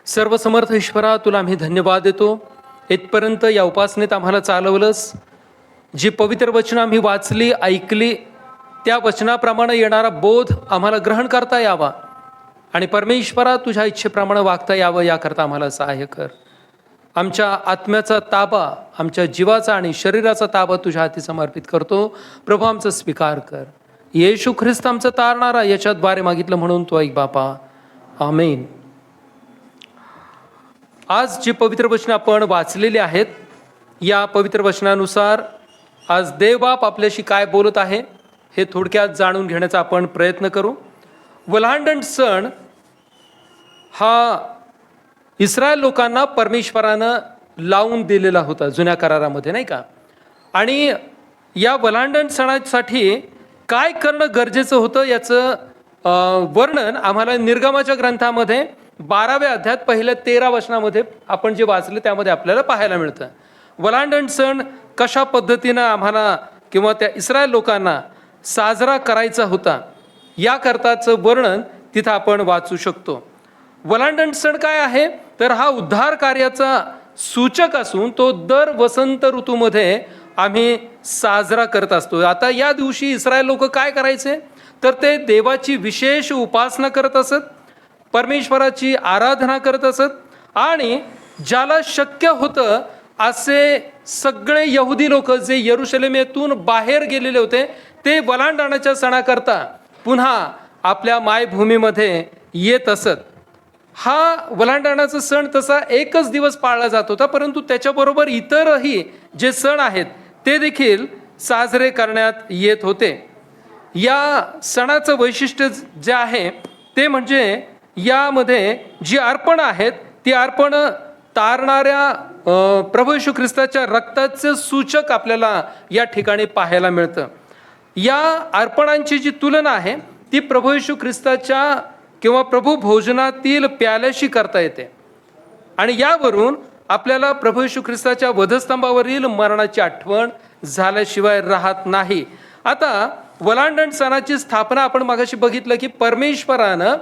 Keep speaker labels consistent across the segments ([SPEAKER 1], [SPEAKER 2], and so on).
[SPEAKER 1] सर्वसमर्थ ईश्वरा, तुला आम्ही धन्यवाद देतो. इथपर्यंत या उपासनेत आम्हाला चालवलंस. जी पवित्र वचनं आम्ही वाचली, ऐकली, त्या वचनाप्रमाणे येणारा बोध आम्हाला ग्रहण करता यावा आणि परमेश्वरा तुझ्या इच्छेप्रमाणे वागता यावं, याकरता आम्हाला सहाय्य कर. आमच्या आत्म्याचा ताबा, आमच्या जीवाचा आणि शरीराचा ताबा तुझ्या हाती समर्पित करतो. प्रभू, आमचा स्वीकार कर. येशू ख्रिस्त आमचा तारणारा, याच्याद्वारे मागितलं म्हणून तो ऐक बापा. आमेन. आज जी पवित्र वचनं आपण वाचलेली आहेत, या पवित्र वचनानुसार आज देवबाप आपल्याशी काय बोलत आहे हे थोडक्यात जाणून घेण्याचा आपण प्रयत्न करू. वल्हांडण सण हा इस्रायल लोकांना परमेश्वरानं लावून दिलेला होता जुन्या करारामध्ये, नाही का? आणि या वल्हांडण सणासाठी काय करणं गरजेचं होतं याचं वर्णन आम्हाला निर्गमाच्या ग्रंथामध्ये 12व्या अध्यायात पहिल्या 13 वचनामध्ये आपण जे वाचलं त्यामध्ये आपल्याला पाहायला मिळतं. वल्हांडण सण कशा पद्धतीनं आम्हाला किंवा त्या इस्रायल लोकांना साजरा करायचा होता याकरताचं वर्णन तिथं आपण वाचू शकतो. वल्हांडण सण काय आहे तर हा उद्धार कार्याचा सूचक असून तो दर वसंत ऋतूमध्ये आम्ही साजरा करत असतो. आता या दिवशी इस्रायल लोक काय करायचे तर ते देवाची विशेष उपासना करत असत, परमेश्वराची आराधना करत असत आणि ज्याला शक्य होतं असे सगळे यहुदी लोक जे यरुशलेमेतून बाहेर गेलेले होते ते वल्हांडणाच्या सणाकरता पुन्हा आपल्या मायभूमीमध्ये येत असत. हा वल्हांडणाचा सण तसा एकच दिवस पाळला जात होता, परंतु त्याच्याबरोबर इतरही जे सण आहेत ते देखील साजरे करण्यात येत होते. या सणाचं वैशिष्ट्य जे आहे ते म्हणजे यामध्ये जी अर्पणं आहेत ती अर्पणं तारणाऱ्या प्रभू येशू ख्रिस्ताच्या रक्ताचं सूचक आपल्याला या ठिकाणी पाहायला मिळतं. या अर्पणांची जी तुलना आहे ती प्रभू येशू ख्रिस्ताच्या किंवा प्रभू भोजनातील प्याल्याशी करता येते आणि यावरून आपल्याला प्रभू येशू ख्रिस्ताच्या वधस्तंभावरील मरणाची आठवण झाल्याशिवाय राहत नाही. आता वल्हांडण सणाची स्थापना आपण मागाशी बघितलं की परमेश्वरानं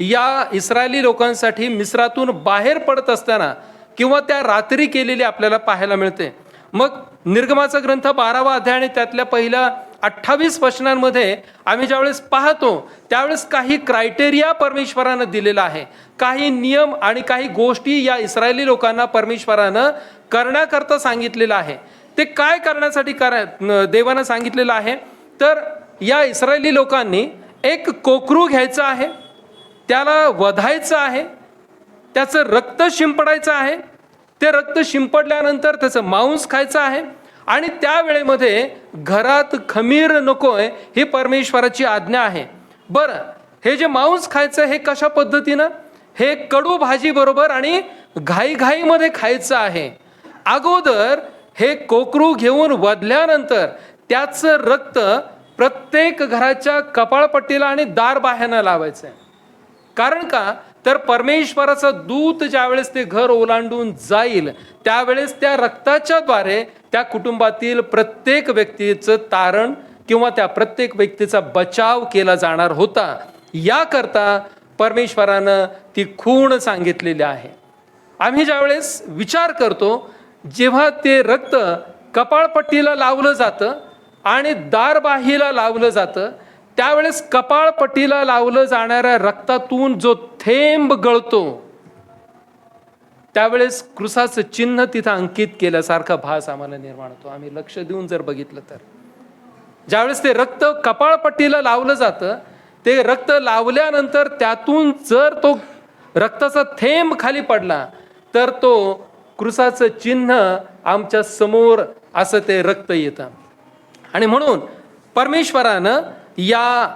[SPEAKER 1] या इस्रायली लोकांसाठी मिस्रातून बाहेर पडत असताना किंवा त्या रात्री केलेली आपल्याला पाहायला मिळते. मग निर्गमाचा ग्रंथ 12वा अध्याय आणि त्यातल्या पहिल्या 28 वचनांमध्ये आम्ही ज्यावेळेस पाहतो त्यावेळेस काही क्रायटेरिया परमेश्वरानं दिलेला आहे, काही नियम आणि काही गोष्टी या इस्रायली लोकांना परमेश्वरानं करण्याकरता सांगितलेलं आहे. ते काय करण्यासाठी देवानं सांगितलेलं आहे तर या इस्रायली लोकांनी एक कोकरू घ्यायचं आहे, त्याला वधायचं आहे, त्याचं रक्त शिंपडायचं आहे, ते रक्त शिंपडल्यानंतर त्याचं मांस खायचं आहे आणि त्यावेळेमध्ये घरात खमीर नकोय ही परमेश्वराची आज्ञा आहे. बरं, हे जे मांस खायचं हे कशा पद्धतीनं, हे कडू भाजी बरोबर आणि घाईघाईमध्ये खायचं आहे. अगोदर हे कोकरू घेऊन वधल्यानंतर त्याचं रक्त प्रत्येक घराच्या कपाळपट्टीला आणि दारबाह्यानं लावायचं आहे. कारण का तर परमेश्वराचा दूत ज्यावेळेस ते घर ओलांडून जाईल त्यावेळेस त्या रक्ताच्या द्वारे त्या कुटुंबातील प्रत्येक व्यक्तीचं तारण किंवा त्या प्रत्येक व्यक्तीचा बचाव केला जाणार होता. याकरता परमेश्वरानं ती खूण सांगितलेली आहे. आम्ही ज्यावेळेस विचार करतो जेव्हा ते रक्त कपाळपट्टीला लावलं जातं आणि दारबाहीला लावलं जातं त्यावेळेस कपाळपट्टीला लावलं जाणाऱ्या रक्तातून जो थेंब गळतो त्यावेळेस क्रुसाचं चिन्ह तिथं अंकित केल्यासारखा भास आम्हाला निर्माण होतो. आम्ही लक्ष देऊन जर बघितलं तर ज्यावेळेस ते रक्त कपाळपट्टीला लावलं जातं ते रक्त लावल्यानंतर त्यातून जर तो रक्ताचा थेंब खाली पडला तर तो क्रुसाचं चिन्ह आमच्या समोर असं ते रक्त येतं. आणि म्हणून परमेश्वरानं या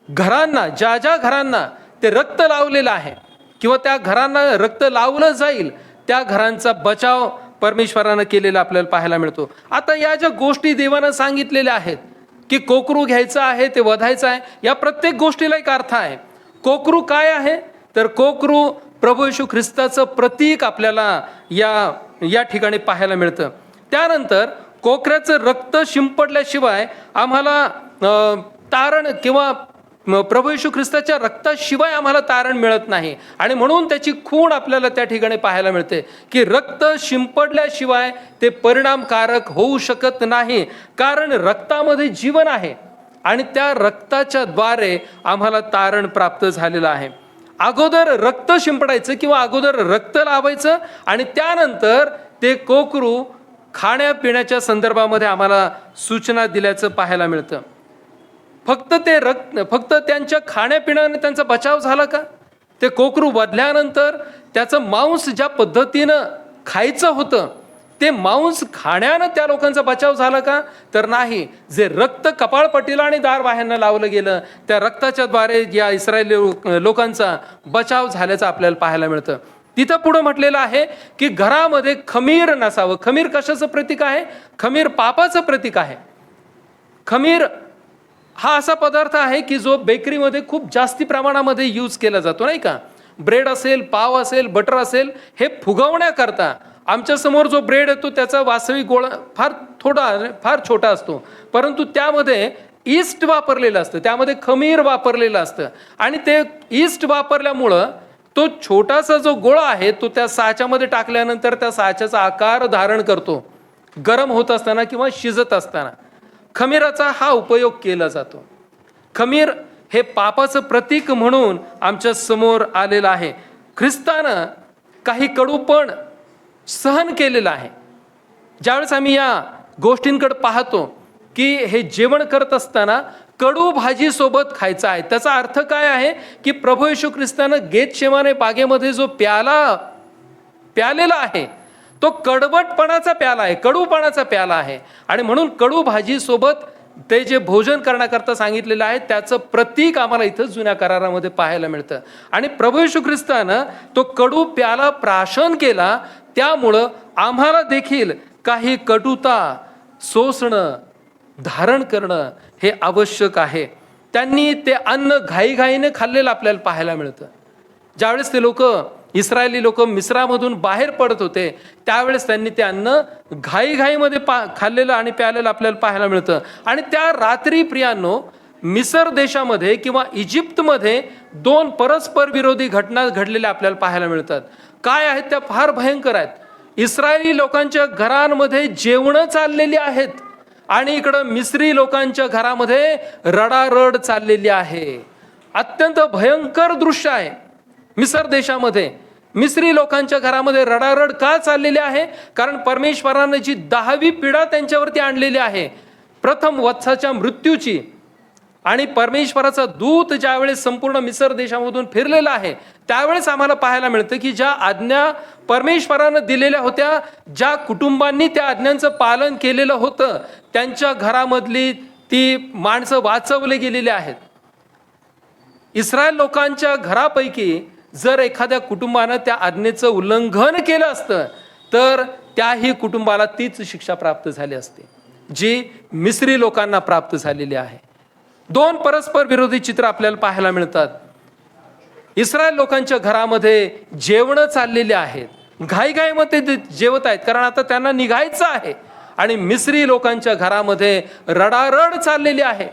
[SPEAKER 1] घरांना ज्या ज्या घरांना ते रक्त लावलेलं आहे किंवा त्या घरांना रक्त लावलं जाईल त्या घरांचा बचाव परमेश्वरानं केलेला आपल्याला पाहायला मिळतो. आता या ज्या गोष्टी देवानं सांगितलेल्या आहेत की कोकरू घ्यायचं आहे, ते वधायचं आहे, या प्रत्येक गोष्टीला एक अर्थ आहे. कोकरू काय आहे तर कोकरू प्रभू येशू ख्रिस्ताचं प्रतीक आपल्याला या ठिकाणी पाहायला मिळतं. त्यानंतर कोकऱ्याचं रक्त शिंपडल्याशिवाय आम्हाला तारण किंवा प्रभू येशू ख्रिस्ताच्या रक्ताशिवाय आम्हाला तारण मिळत नाही. आणि म्हणून त्याची खूण आपल्याला त्या ठिकाणी पाहायला मिळते की रक्त शिंपडल्याशिवाय ते परिणामकारक होऊ शकत नाही, कारण रक्तामध्ये जीवन आहे आणि त्या रक्ताच्या द्वारे आम्हाला तारण प्राप्त झालेलं आहे. अगोदर रक्त शिंपडायचं किंवा अगोदर रक्त लावायचं आणि त्यानंतर ते कोकरू खाण्यापिण्याच्या संदर्भामध्ये आम्हाला सूचना दिल्याचं पाहायला मिळतं. फक्त त्यांच्या खाण्यापिण्याने त्यांचा बचाव झाला का? ते कोकरू वधल्यानंतर त्याचं मांस ज्या पद्धतीनं खायचं होतं ते मांस खाण्यानं त्या लोकांचा बचाव झाला का? तर नाही. जे रक्त कपाळपट्टीला आणि दारवाह्यांना लावलं गेलं त्या रक्ताच्या द्वारे या इस्रायली लोकांचा बचाव झाल्याचं आपल्याला पाहायला मिळतं. तिथं पुढं म्हटलेलं आहे की घरामध्ये खमीर नसावं. खमीर कशाचं प्रतीक आहे? खमीर पापाचं प्रतीक आहे. खमीर हा असा पदार्थ आहे की जो बेकरीमध्ये खूप जास्ती प्रमाणामध्ये यूज केला जातो, नाही का? ब्रेड असेल, पाव असेल, बटर असेल, हे फुगवण्याकरता आमच्या समोर जो ब्रेड येतो त्याचा वास्तविक गोळा फार छोटा असतो, परंतु त्यामध्ये ईस्ट वापरलेलं असतं, त्यामध्ये खमीर वापरलेलं असतं आणि ते ईस्ट वापरल्यामुळं तो छोटासा जो गोळा आहे तो त्या साच्यामध्ये टाकल्यानंतर त्या साच्याचा आकार धारण करतो गरम होत असताना किंवा शिजत असताना. खमीराचा हा उपयोग केला जातो. खमीर हे पापाचं प्रतीक म्हणून आमच्या समोर आलेलं आहे. ख्रिस्तानं काही कडूपण सहन केलेलं आहे. ज्यावेळेस आम्ही या गोष्टींकडे पाहतो की हे जेवण करत असताना कडू भाजी सोबत खायचं आहे, त्याचा अर्थ काय आहे की प्रभू येशू ख्रिस्तानं गेतशेमाने बागेमध्ये जो प्यालेला आहे तो कडवटपणाचा प्याला आहे, कडूपणाचा प्याला आहे. आणि म्हणून कडू भाजी सोबत ते जे भोजन करण्याकरता सांगितलेलं आहे त्याचं प्रतीक आम्हाला इथं जुन्या करारामध्ये पाहायला मिळतं. आणि प्रभू येशू ख्रिस्तानं तो कडू प्याला प्राशन केला, त्यामुळं आम्हाला देखील काही कटुता सोसणं, धारण करणं हे आवश्यक आहे. त्यांनी ते अन्न घाईघाईने खाल्लेलं आपल्याला पाहायला मिळतं. ज्यावेळेस ते इस्रायली लोक मिस्रामधून बाहेर पडत होते त्यावेळेस त्यांनी ते अन्न घाईघाईमध्ये खाल्लेलं आणि प्यालेलं आपल्याला पाहायला मिळतं. आणि त्या रात्री प्रियांनो मिसर देशामध्ये किंवा इजिप्तमध्ये 2 परस्पर विरोधी घटना घडलेल्या आपल्याला पाहायला मिळतात. काय आहेत त्या? फार भयंकर आहेत. इस्रायली लोकांच्या घरांमध्ये जेवणं चाललेली आहेत आणि इकडं मिस्री लोकांच्या घरामध्ये रडारड चाललेली आहे. अत्यंत भयंकर दृश्य आहे. मिसर देशामध्ये मिस्री लोकांच्या घरामध्ये रडारड का चाललेली आहे? कारण परमेश्वराने जी 10वी पिढा त्यांच्यावरती आणलेली आहे, प्रथम वत्साच्या मृत्यूची. आणि परमेश्वराचा दूत ज्यावेळेस संपूर्ण मिसर देशामधून फिरलेला आहे त्यावेळेस आम्हाला पाहायला मिळतं की ज्या आज्ञा परमेश्वरानं दिलेल्या होत्या, ज्या कुटुंबांनी त्या आज्ञांचं पालन केलेलं होतं त्यांच्या घरामधली ती माणसं वाचवले गेलेली आहेत. इस्रायल लोकांच्या घरापैकी जर एखाद्या कुटुंबानं त्या आज्ञेचं उल्लंघन केलं असतं तर त्याही कुटुंबाला तीच शिक्षा प्राप्त झाली असते जी मिस्री लोकांना प्राप्त झालेली आहे. 2 परस्पर विरोधी चित्र आपल्याला पाहायला मिळतात. इस्रायल लोकांच्या घरामध्ये जेवणं चाललेली आहेत, घाईघाईमध्ये ते जेवत आहेत कारण आता त्यांना निघायचं आहे. आणि मिस्री लोकांच्या घरामध्ये रडारड चाललेली आहे,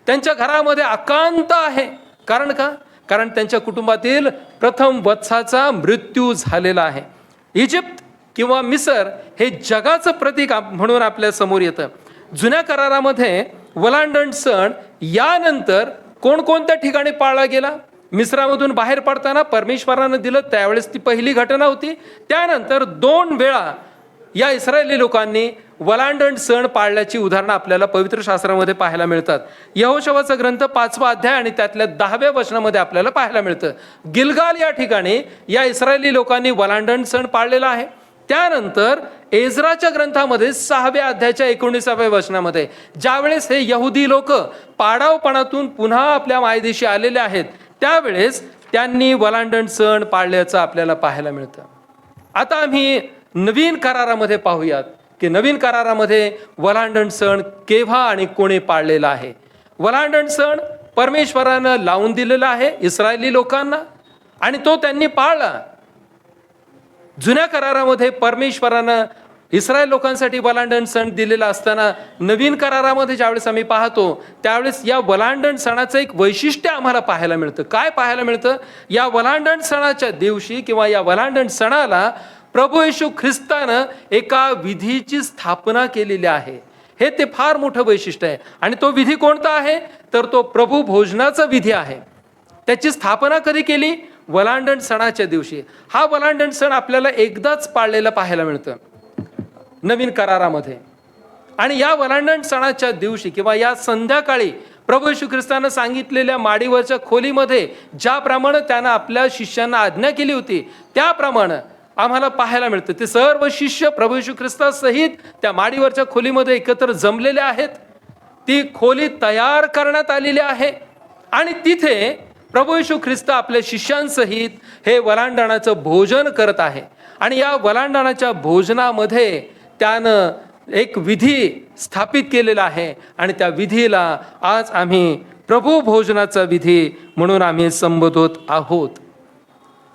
[SPEAKER 1] त्यांच्या घरामध्ये अकांत आहे. कारण का? कारण त्यांच्या कुटुंबातील प्रथम वत्साचा मृत्यू झालेला आहे. इजिप्त किंवा मिसर हे जगाचं प्रतीक म्हणून आपल्या समोर येतं. जुन्या करारामध्ये वलांडण सण यानंतर कोणकोणत्या ठिकाणी पाळला गेला? मिस्रामधून बाहेर पडताना परमेश्वरानं दिलं त्यावेळेस ती पहिली घटना होती. त्यानंतर 2 वेळा या इस्रायली लोकांनी वलांडण सण पाळल्याची उदाहरणं आपल्याला पवित्र शास्त्रामध्ये पाहायला मिळतात. यहोशुवाचा ग्रंथ 5वा अध्याय आणि त्यातल्या 10व्या वचनामध्ये आपल्याला पाहायला मिळतं गिलगाल या ठिकाणी या इस्रायली लोकांनी वलांडण सण पाळलेला आहे. त्यानंतर एज्राच्या ग्रंथामध्ये 6व्या अध्यायाच्या 19व्या वचनामध्ये ज्यावेळेस हे यहुदी लोक पाडावपणातून पुन्हा आपल्या मायदेशी आलेले आहेत त्यावेळेस त्यांनी वलांडण सण पाळल्याचं आपल्याला पाहायला मिळतं. आता आम्ही नवीन करारामध्ये पाहूयात की नवीन करारामध्ये वलांडण सण केव्हा आणि कोणी पाळलेला आहे. वलांडण सण परमेश्वरानं लावून दिलेला आहे इस्रायली लोकांना आणि तो त्यांनी पाळला. जुन्या करारामध्ये परमेश्वरानं इस्रायल लोकांसाठी वलांडण सण दिलेला असताना नवीन करारामध्ये ज्यावेळेस आम्ही पाहतो त्यावेळेस या वलांडण सणाचं एक वैशिष्ट्य आम्हाला पाहायला मिळतं. काय पाहायला मिळतं? या वलांडण सणाच्या दिवशी किंवा या वलांडण सणाला प्रभू येशू ख्रिस्तानं एका विधीची स्थापना केलेली आहे. हे ते फार मोठं वैशिष्ट्य आहे. आणि तो विधी कोणता आहे? तर तो प्रभू भोजनाचा विधी आहे. त्याची स्थापना कधी केली? वलांडण सणाच्या दिवशी. हा वलांडण सण आपल्याला एकदाच पाळलेला पाहायला मिळतं नवीन करारामध्ये. आणि या वलांडण सणाच्या दिवशी किंवा या संध्याकाळी प्रभू येशू ख्रिस्तानं सांगितलेल्या माडीवरच्या खोलीमध्ये ज्याप्रमाणे त्यानं आपल्या शिष्यांना आज्ञा केली होती त्याप्रमाणे आम्हाला पाहायला मिळतं. ते सर्व शिष्य प्रभू येशू ख्रिस्तासहित त्या माडीवरच्या खोलीमध्ये एकत्र जमलेले आहेत. ती खोली तयार करण्यात आलेली आहे आणि तिथे प्रभू येशू ख्रिस्त आपल्या शिष्यांसहित हे वलांडणाचं भोजन करत आहे. आणि या वलांडणाच्या भोजनामध्ये त्यानं एक विधी स्थापित केलेला आहे आणि त्या विधीला आज आम्ही प्रभू भोजनाचा विधी म्हणून आम्ही संबोधत आहोत.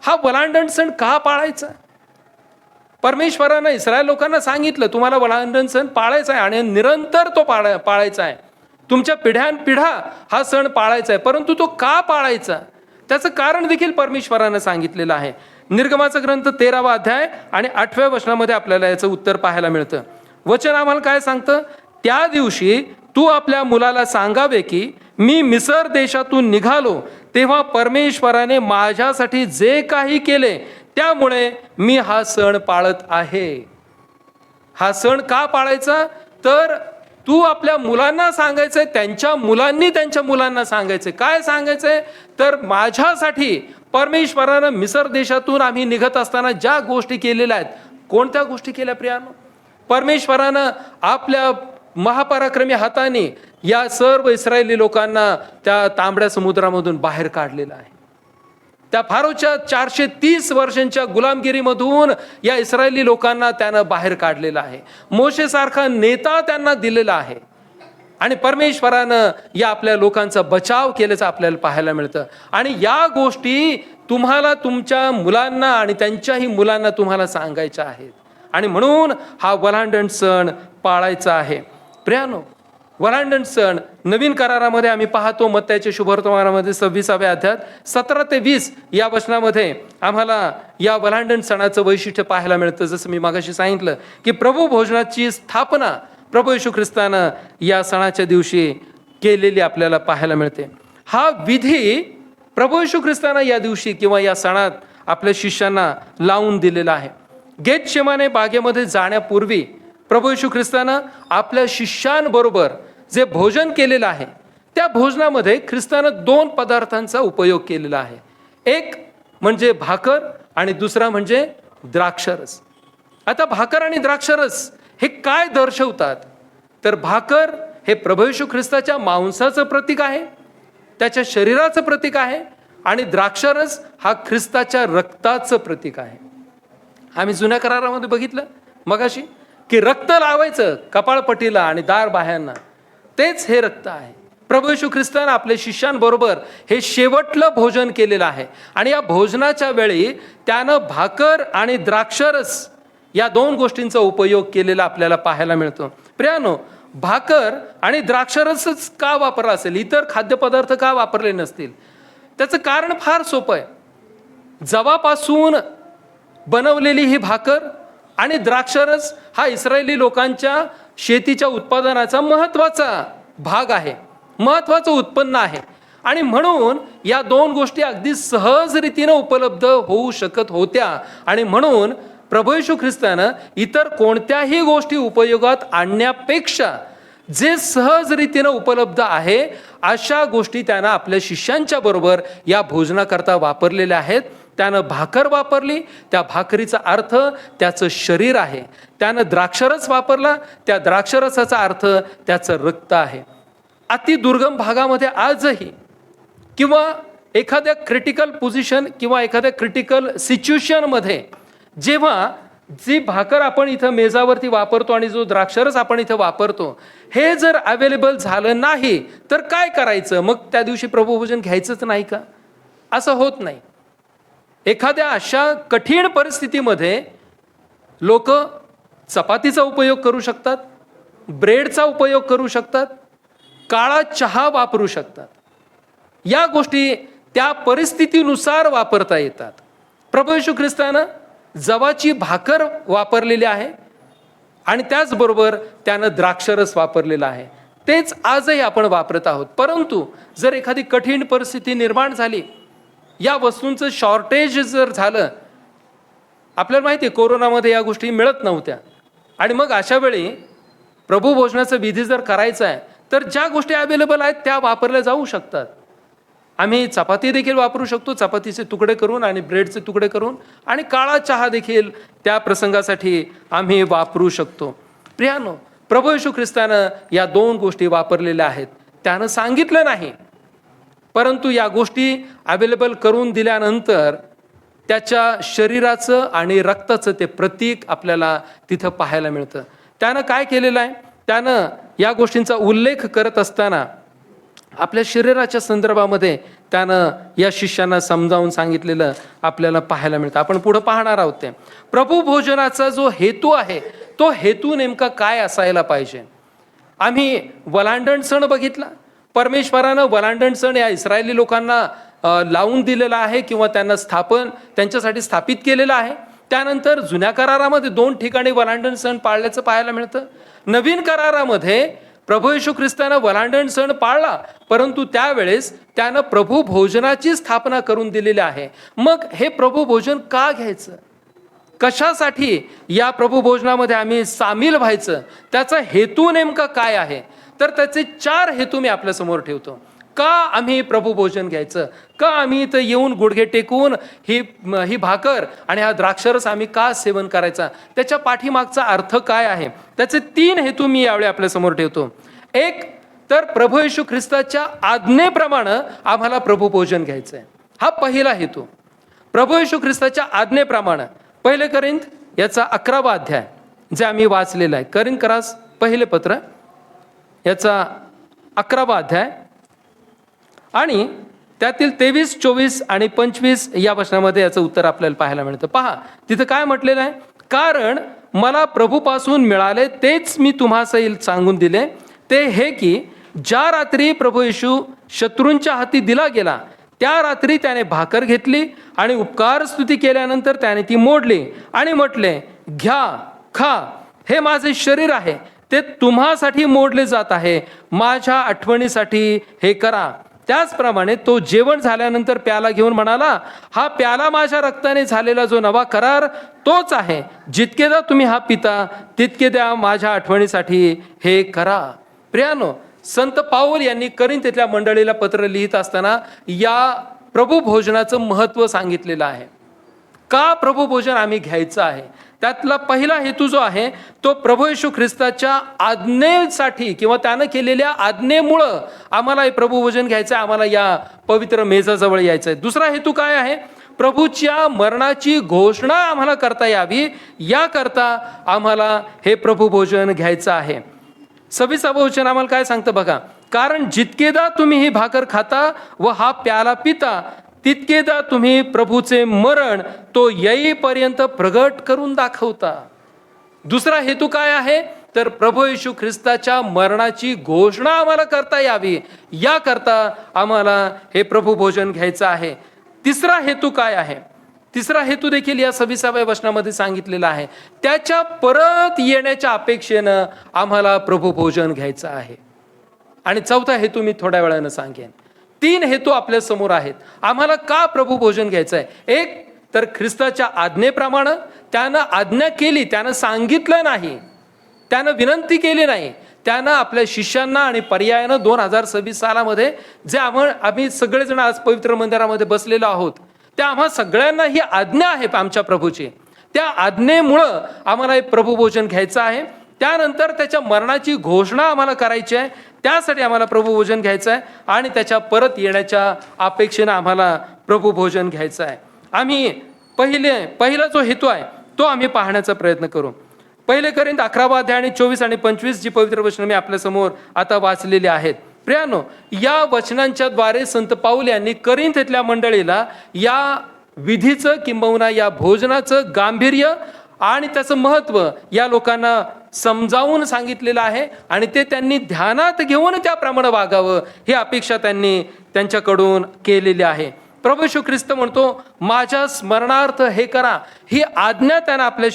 [SPEAKER 1] हा वलांडण सण का पाळायचा? परमेश्वरानं इस्रायल लोकांना सांगितलं तुम्हाला वलांडण सण पाळायचा आहे आणि निरंतर तो पाळायचा आहे. तुमच्या पिढ्यानपिढ्या हा सण पाळायचा आहे. परंतु तो का पाळायचा? त्याचं कारण देखील परमेश्वरानं सांगितलेलं आहे. निर्गमाचा ग्रंथ 13वा अध्याय आणि 8व्या वचनामध्ये आपल्याला याचं उत्तर पाहायला मिळतं. वचन आम्हाला काय सांगतं? त्या दिवशी तू आपल्या मुलाला सांगावे की मी मिसर देशातून निघालो तेव्हा परमेश्वराने माझ्यासाठी जे काही केले त्यामुळे मी हा सण पाळत आहे. हा सण का पाळायचा? तर तू आपल्या मुलांना सांगायचंय, त्यांच्या मुलांनी त्यांच्या मुलांना सांगायचंय. काय सांगायचंय? तर माझ्यासाठी परमेश्वरानं मिसर देशातून आम्ही निघत असताना ज्या गोष्टी केलेल्या आहेत. कोणत्या गोष्टी केल्या प्रियानो? परमेश्वरानं आपल्या महापराक्रमी हाताने या सर्व इस्रायली लोकांना त्या तांबड्या समुद्रामधून बाहेर काढलेलं आहे. त्या फारोच्या 430 वर्षांच्या गुलामगिरीमधून या इस्रायली लोकांना त्यानं बाहेर काढलेलं आहे. मोशेसारखा नेता त्यांना दिलेला आहे आणि परमेश्वरानं या आपल्या लोकांचा बचाव केल्याचं आपल्याला पाहायला मिळतं. आणि या गोष्टी तुम्हाला तुमच्या मुलांना आणि त्यांच्याही मुलांना तुम्हाला सांगायच्या आहेत. आणि म्हणून हा वलांडण सण पाळायचा आहे. प्रियानो, वलांडण सण नवीन करारामध्ये आम्ही पाहतो मत्तयाच्या शुभवर्तमानामध्ये 26व्या अध्यायात 17 ते 20 या वचनामध्ये आम्हाला या वलांडण सणाचं वैशिष्ट्य पाहायला मिळतं. जसं मी मागाशी सांगितलं की प्रभू भोजनाची स्थापना प्रभू येशू ख्रिस्तानं या सणाच्या दिवशी केलेली आपल्याला पाहायला मिळते. हा विधी प्रभू येशू ख्रिस्तानं या दिवशी किंवा या सणात आपल्या शिष्यांना लावून दिलेला आहे. गेतशेमाने बागेमध्ये जाण्यापूर्वी प्रभू येशू ख्रिस्तानं आपल्या शिष्यांबरोबर जे भोजन केलेलं आहे त्या भोजनामध्ये ख्रिस्तानं 2 पदार्थांचा उपयोग केलेला आहे. एक म्हणजे भाकर आणि दुसरा म्हणजे द्राक्षरस. आता भाकर आणि द्राक्षरस हे काय दर्शवतात? तर भाकर हे प्रभू येशू ख्रिस्ताच्या मांसाचं प्रतीक आहे, त्याच्या शरीराचं प्रतीक आहे. आणि द्राक्षरस हा ख्रिस्ताच्या रक्ताचं प्रतीक आहे. आम्ही जुन्या करारामध्ये बघितलं मगाशी की रक्त लावायचं कपाळपट्टीला आणि दार बाह्यांना, तेच हे रक्त आहे. प्रभू येशू ख्रिस्तानं आपल्या शिष्यांबरोबर हे शेवटलं भोजन केलेलं आहे. आणि या भोजनाच्या वेळी त्यानं भाकर आणि द्राक्षरस या 2 गोष्टींचा उपयोग केलेला आपल्याला पाहायला मिळतो. प्रियानो, भाकर आणि द्राक्षरसच का वापरला असेल? इतर खाद्यपदार्थ का वापरले नसतील? त्याचं कारण फार सोपं आहे. जवापासून बनवलेली ही भाकर आणि द्राक्षरस हा इस्रायली लोकांच्या शेतीच्या उत्पादनाचा महत्त्वाचा भाग आहे, महत्त्वाचं उत्पन्न आहे. आणि म्हणून या 2 गोष्टी अगदी सहज रीतीनं उपलब्ध होऊ शकत होत्या. आणि म्हणून प्रभू येशू ख्रिस्तानं इतर कोणत्याही गोष्टी उपयोगात आणण्यापेक्षा जे सहज रीतीनं उपलब्ध आहे अशा गोष्टी त्यानं आपल्या शिष्यांच्या बरोबर या भोजनाकरता वापरलेल्या आहेत. त्यानं भाकर वापरली, त्या भाकरीचा अर्थ त्याचं शरीर आहे. त्यानं द्राक्षरस वापरला, त्या द्राक्षरसाचा अर्थ त्याचं रक्त आहे. अति दुर्गम भागामध्ये आजही किंवा एखाद्या क्रिटिकल पोझिशन किंवा एखाद्या क्रिटिकल सिच्युएशनमध्ये जेव्हा जी भाकर आपण इथं मेजावरती वापरतो आणि जो द्राक्षरस आपण इथं वापरतो हे जर अवेलेबल झालं नाही तर काय करायचं? मग त्या दिवशी प्रभुभोजन घ्यायचंच नाही का? असं होत नाही. एखाद्या अशा कठीण परिस्थितीमध्ये लोक चपातीचा उपयोग करू शकतात, ब्रेडचा उपयोग करू शकतात, काळा चहा वापरू शकतात. या गोष्टी त्या परिस्थितीनुसार वापरता येतात. प्रभू येशू ख्रिस्तानं जवाची भाकर वापरलेली आहे आणि त्याचबरोबर त्यानं द्राक्षरस वापरलेला आहे. तेच आजही आपण वापरत आहोत. परंतु जर एखादी कठीण परिस्थिती निर्माण झाली, या वस्तूंचं शॉर्टेज जर झालं, आपल्याला माहिती आहे कोरोनामध्ये या गोष्टी मिळत नव्हत्या, आणि मग अशा वेळी प्रभू भोजनाचा विधी जर करायचा आहे तर ज्या गोष्टी अवेलेबल आहेत त्या वापरल्या जाऊ शकतात. आम्ही चपाती देखील वापरू शकतो, चपातीचे तुकडे करून आणि ब्रेडचे तुकडे करून, आणि काळा चहा देखील त्या प्रसंगासाठी आम्ही वापरू शकतो. प्रियानो, प्रभू येशू ख्रिस्तानं या 2 गोष्टी वापरलेल्या आहेत. त्यानं सांगितलं नाही, परंतु या गोष्टी अवेलेबल करून दिल्यानंतर त्याच्या शरीराचं आणि रक्ताचं ते प्रतीक आपल्याला तिथं पाहायला मिळतं. त्यानं काय केलेलं आहे, त्यानं या गोष्टींचा उल्लेख करत असताना आपल्या शरीराच्या संदर्भामध्ये त्यानं या शिष्यांना समजावून सांगितलेलं आपल्याला पाहायला मिळतं. आपण पुढं पाहणार आहोत. ते प्रभू भोजनाचा जो हेतू आहे तो हेतू नेमका काय असायला पाहिजे. आम्ही वलांडण सण बघितला. परमेश्वरानं वलांडण सण या इस्रायली लोकांना लावून दिलेला आहे किंवा त्यांना त्यांच्यासाठी स्थापित केलेला आहे. त्यानंतर जुन्या करारामध्ये 2 ठिकाणी वलांडण सण पाळल्याचं पाहायला मिळतं. नवीन करारामध्ये प्रभू येशू ख्रिस्तानं वलांडण सण पाळला, परंतु त्यावेळेस त्यानं प्रभू भोजनाची स्थापना करून दिलेली आहे. मग हे प्रभू भोजन का घ्यायचं, कशासाठी या प्रभू भोजनामध्ये आम्ही सामील व्हायचं, त्याचा हेतू नेमका काय आहे. तर त्याचे 4 हेतू मी आपल्यासमोर ठेवतो. का आम्ही प्रभू भोजन घ्यायचं, का आम्ही इथं येऊन गुडघे टेकून ही भाकर आणि हा द्राक्षरस आम्ही का सेवन करायचा, त्याच्या पाठीमागचा अर्थ काय आहे. त्याचे 3 हेतू मी यावेळी आपल्यासमोर ठेवतो. एक तर प्रभू येशू ख्रिस्ताच्या आज्ञेप्रमाणे आम्हाला प्रभू भोजन घ्यायचं आहे. हा पहिला हेतू. प्रभू येशू ख्रिस्ताच्या आज्ञेप्रमाणे 1 कोरिंथ याचा 11वा अध्याय जे आम्ही वाचलेला आहे. कोरिंथकरास पहिले पत्र याचा 11वा अध्याय आणि त्यातील 23, 24 आणि 25 या वचनामध्ये याचं उत्तर आपल्याला पाहायला मिळतं. पहा तिथं काय म्हटलेलं आहे. कारण मला प्रभूपासून मिळाले तेच मी तुम्हासही सांगून दिले, ते हे की ज्या रात्री प्रभू येशू शत्रूंच्या हाती दिला गेला त्या रात्री त्याने भाकर घेतली आणि उपकार स्तुती केल्यानंतर त्याने ती मोडली आणि म्हटले, घ्या खा, हे माझे शरीर आहे, ते तुम्हासाठी मोडले जात आहे, माझ्या आठवणीसाठी हे करा. त्याचप्रमाणे तो जेवण झाल्यानंतर प्याला घेऊन म्हणाला, हा प्याला माझ्या रक्ताने झालेला जो नवा करार तोच आहे, जितकेदा तुम्ही हा पिता तितकेदा माझ्या आठवणीसाठी हे करा. प्रियानो, संत पाऊल यांनी कोरिंथच्या मंडळीला पत्र लिहित असताना या प्रभू भोजनाचं महत्त्व सांगितलेलं आहे. का प्रभू भोजन आम्ही घ्यायचं आहे, त्यातला पहिला हेतू जो आहे तो प्रभू येशू ख्रिस्ताच्या आज्ञेसाठी किंवा त्यानं केलेल्या आज्ञेमुळं आम्हाला हे प्रभू भोजन घ्यायचं आहे, आम्हाला या पवित्र मेजाजवळ यायचं आहे. दुसरा हेतू काय आहे, प्रभूच्या मरणाची घोषणा आम्हाला करता यावी याकरता आम्हाला हे प्रभू भोजन घ्यायचं आहे. 26वे वचन आम्हाला काय सांगतं बघा. कारण जितकेदा तुम्ही ही भाकर खाता व हा प्याला पिता तितकेदा तुम्ही प्रभूचे मरण तो येईपर्यंत प्रगट करून दाखवता. दुसरा हेतू काय आहे, तर प्रभू येशू ख्रिस्ताच्या मरणाची घोषणा आम्हाला करता यावी याकरता आम्हाला हे प्रभू भोजन घ्यायचं आहे. तिसरा हेतू काय आहे, तिसरा हेतू देखील या 26व्या वचनामध्ये सांगितलेला आहे. त्याच्या परत येण्याच्या अपेक्षेनं आम्हाला प्रभू भोजन घ्यायचं आहे. आणि चौथा हेतू मी थोड्या वेळानं सांगेन. 3 हेतू आपल्या समोर आहेत. आम्हाला का प्रभू भोजन घ्यायचं आहे. एक तर ख्रिस्ताच्या आज्ञेप्रमाणे त्यानं आज्ञा केली, त्यानं सांगितलं नाही, त्यानं विनंती केली नाही, त्यानं आपल्या शिष्यांना आणि पर्यायानं 2026 सालामध्ये जे आम्ही सगळेजण आज पवित्र मंदिरामध्ये बसलेलो आहोत, त्या आम्हा सगळ्यांना ही आज्ञा आहे आमच्या प्रभूची. त्या आज्ञेमुळं आम्हाला हे प्रभू भोजन घ्यायचं आहे. त्यानंतर त्याच्या मरणाची घोषणा आम्हाला करायची आहे, त्यासाठी आम्हाला प्रभू भोजन घ्यायचं आहे. आणि त्याच्या परत येण्याच्या अपेक्षेनं आम्हाला प्रभू भोजन घ्यायचं आहे. आम्ही पहिला जो हेतू आहे तो आम्ही पाहण्याचा प्रयत्न करू. 1 कोरिंथ 11वा अध्याय आणि 24 आणि 25 जी पवित्र वचनं मी आपल्यासमोर आता वाचलेली आहेत. प्रियानो, या वचनांच्या द्वारे संत पाऊल यांनी कोरिंथच्या मंडळीला या विधीचं किंबहुना या भोजनाचं गांभीर्य आणि त्याचं महत्त्व या लोकांना समजावून सांगितलेलं आहे आणि ते त्यांनी ध्यानात घेऊन त्याप्रमाणे वागावं ही अपेक्षा त्यांनी त्यांच्याकडून केलेली आहे. प्रभू येशू ख्रिस्त म्हणतो, माझ्या स्मरणार्थ हे करा, ही आज्ञा त्यानं आपल्या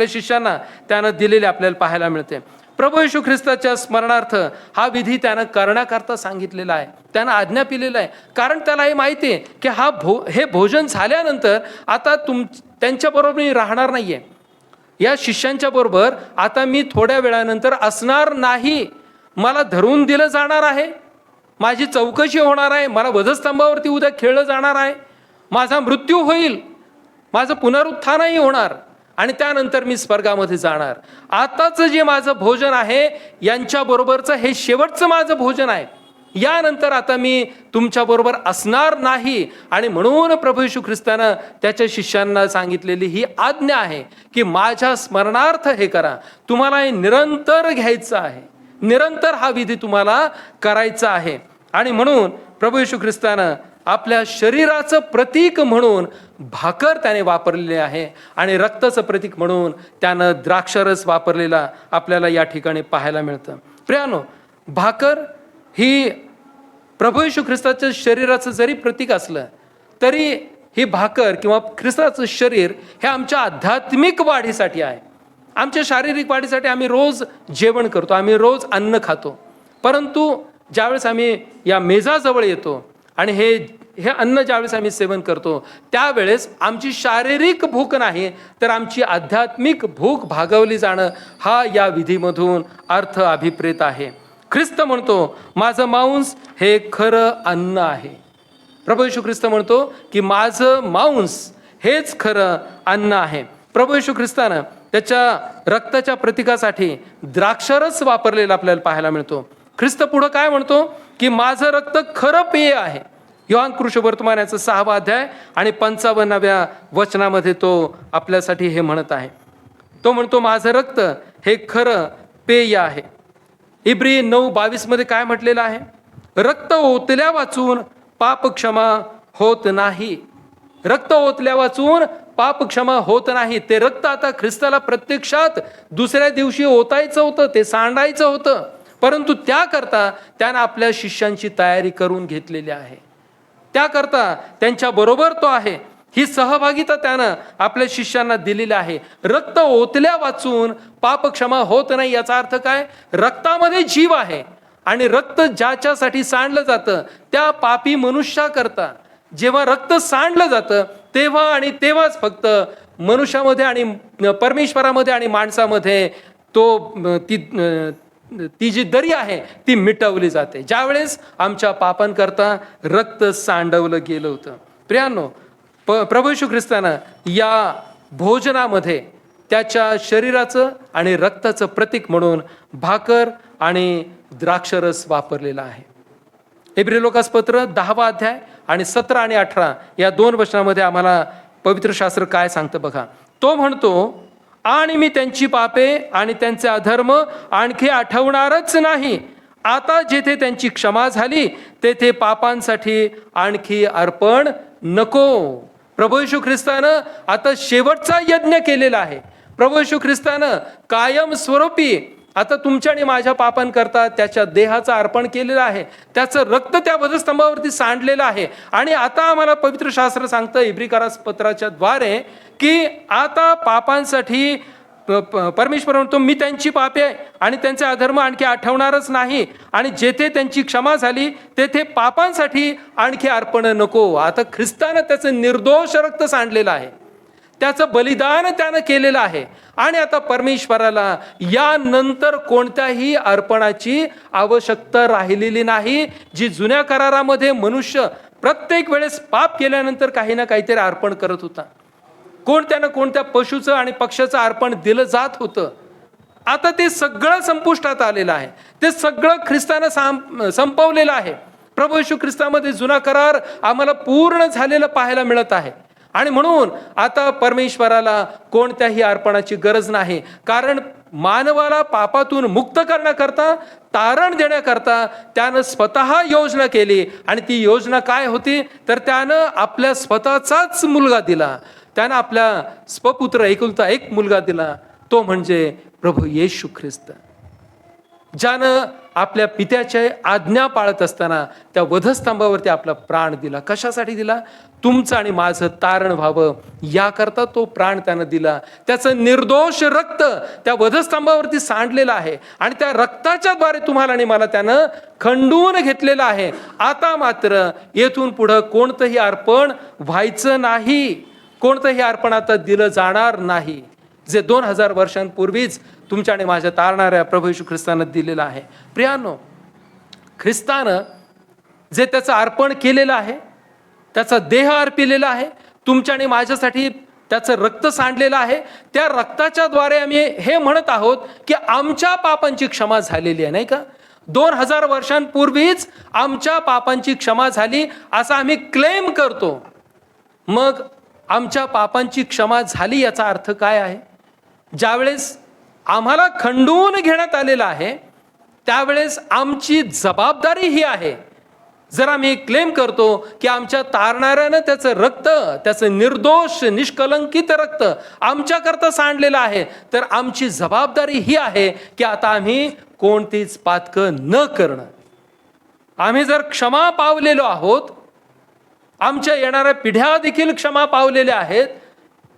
[SPEAKER 1] शिष्यांना त्यानं दिलेली आपल्याला पाहायला मिळते. प्रभू येशू ख्रिस्ताच्या स्मरणार्थ हा विधी त्यानं करण्याकरता सांगितलेला आहे, त्यानं आज्ञा पिलेला आहे. कारण त्याला हे माहिती आहे की हे भोजन झाल्यानंतर आता त्यांच्याबरोबर मी राहणार नाहीये, या शिष्यांच्या बरोबर आता मी थोड्या वेळानंतर असणार नाही. मला धरून दिलं जाणार आहे, माझी चौकशी होणार आहे, मला वधस्तंभावरती उद्या खेळलं जाणार आहे, माझा मृत्यू होईल, माझं पुनरुत्थानही होणार आणि त्यानंतर मी स्वर्गामध्ये जाणार. आताचं जे माझं भोजन आहे यांच्याबरोबरचं हे शेवटचं माझं भोजन आहे, यानंतर आता मी तुमच्याबरोबर असणार नाही. आणि म्हणून प्रभू येशू ख्रिस्तानं त्याच्या शिष्यांना सांगितलेली ही आज्ञा आहे की माझ्या स्मरणार्थ हे करा. तुम्हाला हे निरंतर घ्यायचं आहे, निरंतर हा विधी तुम्हाला करायचा आहे. आणि म्हणून प्रभू येशू ख्रिस्तानं आपल्या शरीराचं प्रतीक म्हणून भाकर त्याने वापरलेली आहे आणि रक्ताचं प्रतीक म्हणून त्यानं द्राक्षरस वापरलेला आपल्याला या ठिकाणी पाहायला मिळतं. प्रियानो, भाकर ही प्रभू येशू ख्रिस्ताच्या शरीराचं जरी प्रतीक असलं तरी ही भाकर किंवा ख्रिस्ताचं शरीर हे आमच्या आध्यात्मिक वाढीसाठी आहे. आमच्या शारीरिक वाढीसाठी आम्ही रोज जेवण करतो, आम्ही रोज अन्न खातो. परंतु ज्यावेळेस आम्ही या मेजाजवळ येतो आणि हे अन्न ज्यावेळेस आम्ही सेवन करतो त्यावेळेस आमची शारीरिक भूक नाही तर आमची आध्यात्मिक भूक भागवली जाणं हा या विधीमधून अर्थ अभिप्रेत आहे. ख्रिस्त म्हणतो, माझं मांस हे खरं अन्न आहे. प्रभू येशू ख्रिस्त म्हणतो की माझं मांस हेच खरं अन्न आहे. प्रभू येशू ख्रिस्तानं त्याच्या रक्ताच्या प्रतीकासाठी द्राक्षरस वापरलेला आपल्याला पाहायला मिळतो. ख्रिस्त पुढं काय म्हणतो की माझं रक्त खरं पेय आहे. योहान कृष्णवर्तमान याचा 6वा अध्याय आणि 55व्या वचनामध्ये तो आपल्यासाठी हे म्हणत आहे. तो म्हणतो, माझं रक्त हे खरं पेय आहे. इब्री 9:22 मध्ये काय म्हटलेलं आहे? रक्त ओतल्या वाचून पाप क्षमा होत नाही. रक्त ओतल्या वाचून पाप क्षमा होत नाही. ते रक्त आता ख्रिस्ताला प्रत्यक्षात दुसऱ्या दिवशी ओतायचं होतं, ते सांडायचं होतं. परंतु त्याकरता त्यानं आपल्या शिष्यांची तयारी करून घेतलेली आहे, त्याकरता त्यांच्या बरोबर तो आहे. ही सहभागिता त्यानं आपल्या शिष्यांना दिलेली आहे. रक्त ओतल्या वाचून पाप क्षमा होत नाही याचा अर्थ काय? रक्तामध्ये जीव आहे आणि रक्त ज्याच्यासाठी सांडलं जातं त्या पापी मनुष्याकरता जेव्हा रक्त सांडलं जातं तेव्हा आणि तेव्हाच फक्त मनुष्यामध्ये आणि परमेश्वरामध्ये आणि माणसामध्ये ती जी दरी आहे ती मिटवली जाते, ज्यावेळेस आमच्या पापांकरता रक्त सांडवलं गेलं होतं. प्रियांनो, प्रभू येशू ख्रिस्तानं या भोजनामध्ये त्याच्या शरीराचं आणि रक्ताचं प्रतीक म्हणून भाकर आणि द्राक्षरस वापरलेला आहे. इब्री पत्र 10वा अध्याय आणि 17 आणि 18 या 2 वचनामध्ये आम्हाला पवित्र शास्त्र काय सांगतं बघा. तो म्हणतो, आणि मी त्यांची पापे आणि त्यांचे अधर्म आणखी आठवणारच नाही. आता जेथे त्यांची क्षमा झाली तेथे पापांसाठी आणखी अर्पण नको. प्रभू येशू ख्रिस्तानं आता शेवटचा यज्ञ केलेला आहे. प्रभू येशू ख्रिस्तानं कायम स्वरूपी आता तुमच्या आणि माझ्या पापांकरता त्याच्या देहाचं अर्पण केलेलं आहे, त्याचं रक्त त्या वधस्तंभावरती सांडलेलं आहे. आणि आता आम्हाला पवित्र शास्त्र सांगतं इब्रिकारास पत्राच्या द्वारे की आता पापांसाठी परमेश्वर म्हणतो, मी त्यांची पापे आणि त्यांचे अधर्म आणखी आठवणारच नाही. आणि जेथे त्यांची क्षमा झाली तेथे पापांसाठी आणखी अर्पण नको. आता ख्रिस्तानं त्याचं निर्दोष रक्त सांडलेलं आहे, त्याचं बलिदान त्यानं केलेलं आहे. आणि आता परमेश्वराला यानंतर कोणत्याही अर्पणाची आवश्यकता राहिलेली नाही. जी जुन्या करारामध्ये मनुष्य प्रत्येक वेळेस पाप केल्यानंतर काही ना काहीतरी अर्पण करत होता, कोणत्या ना कोणत्या पशुचं आणि पक्ष्याचं अर्पण दिलं जात होतं. आता ते सगळं संपुष्टात आलेलं आहे, ते सगळं ख्रिस्तानं संपवलेलं आहे. प्रभू येशू ख्रिस्तामध्ये जुना करार आम्हाला पूर्ण झालेलं पाहायला मिळत आहे. आणि म्हणून आता परमेश्वराला कोणत्याही अर्पणाची गरज नाही, कारण मानवाला पापातून मुक्त करण्याकरता, तारण देण्याकरता त्यानं स्वतः योजना केली. आणि ती योजना काय होती तर त्यानं आपल्या स्वतःचाच मुलगा दिला, त्यानं आपला स्वपुत्र एकुलता एक मुलगा दिला, तो म्हणजे प्रभू येशू ख्रिस्त, ज्यानं आपल्या पित्याच्या आज्ञा पाळत असताना त्या वधस्तंभावरती आपला प्राण दिला. कशासाठी दिला? तुमचं आणि माझं तारण व्हावं याकरता तो प्राण त्यानं दिला. त्याचं निर्दोष रक्त त्या वधस्तंभावरती सांडलेलं आहे आणि त्या रक्ताच्या द्वारे तुम्हाला आणि मला त्यानं खंडून घेतलेलं आहे. आता मात्र येथून पुढं कोणतंही अर्पण व्हायचं नाही, कोणतंही अर्पण आता दिलं जाणार नाही, जे 2000 वर्षांपूर्वीच तुमच्या आणि माझ्या तारणाऱ्या प्रभू येशू ख्रिस्तानं दिलेलं आहे. प्रियानो, ख्रिस्तानं जे त्याचं अर्पण केलेलं आहे, त्याचा देह अर्पिलेला आहे, तुमच्या आणि माझ्यासाठी त्याचं रक्त सांडलेलं आहे, त्या रक्ताच्या द्वारे आम्ही हे म्हणत आहोत की आमच्या पापांची क्षमा झालेली आहे, नाही का? 2000 वर्षांपूर्वीच आमच्या पापांची क्षमा झाली असं आम्ही क्लेम करतो. मग आमच्या पापांची क्षमा झाली याचा अर्थ काय आहे? ज्यावेळेस आम्हाला खंडून घेण्यात आलेलं आहे त्यावेळेस आमची जबाबदारी ही आहे. जर आम्ही क्लेम करतो की आमच्या तारणाऱ्यानं त्याचं रक्त, त्याचं निर्दोष निष्कलंकित रक्त आमच्याकरता सांडलेलं आहे, तर आमची जबाबदारी ही आहे की आता आम्ही कोणतीच पातकं न करणं. आम्ही जर क्षमा पावलेलो आहोत, आमच्या येणाऱ्या पिढ्या देखील क्षमा पावलेल्या आहेत,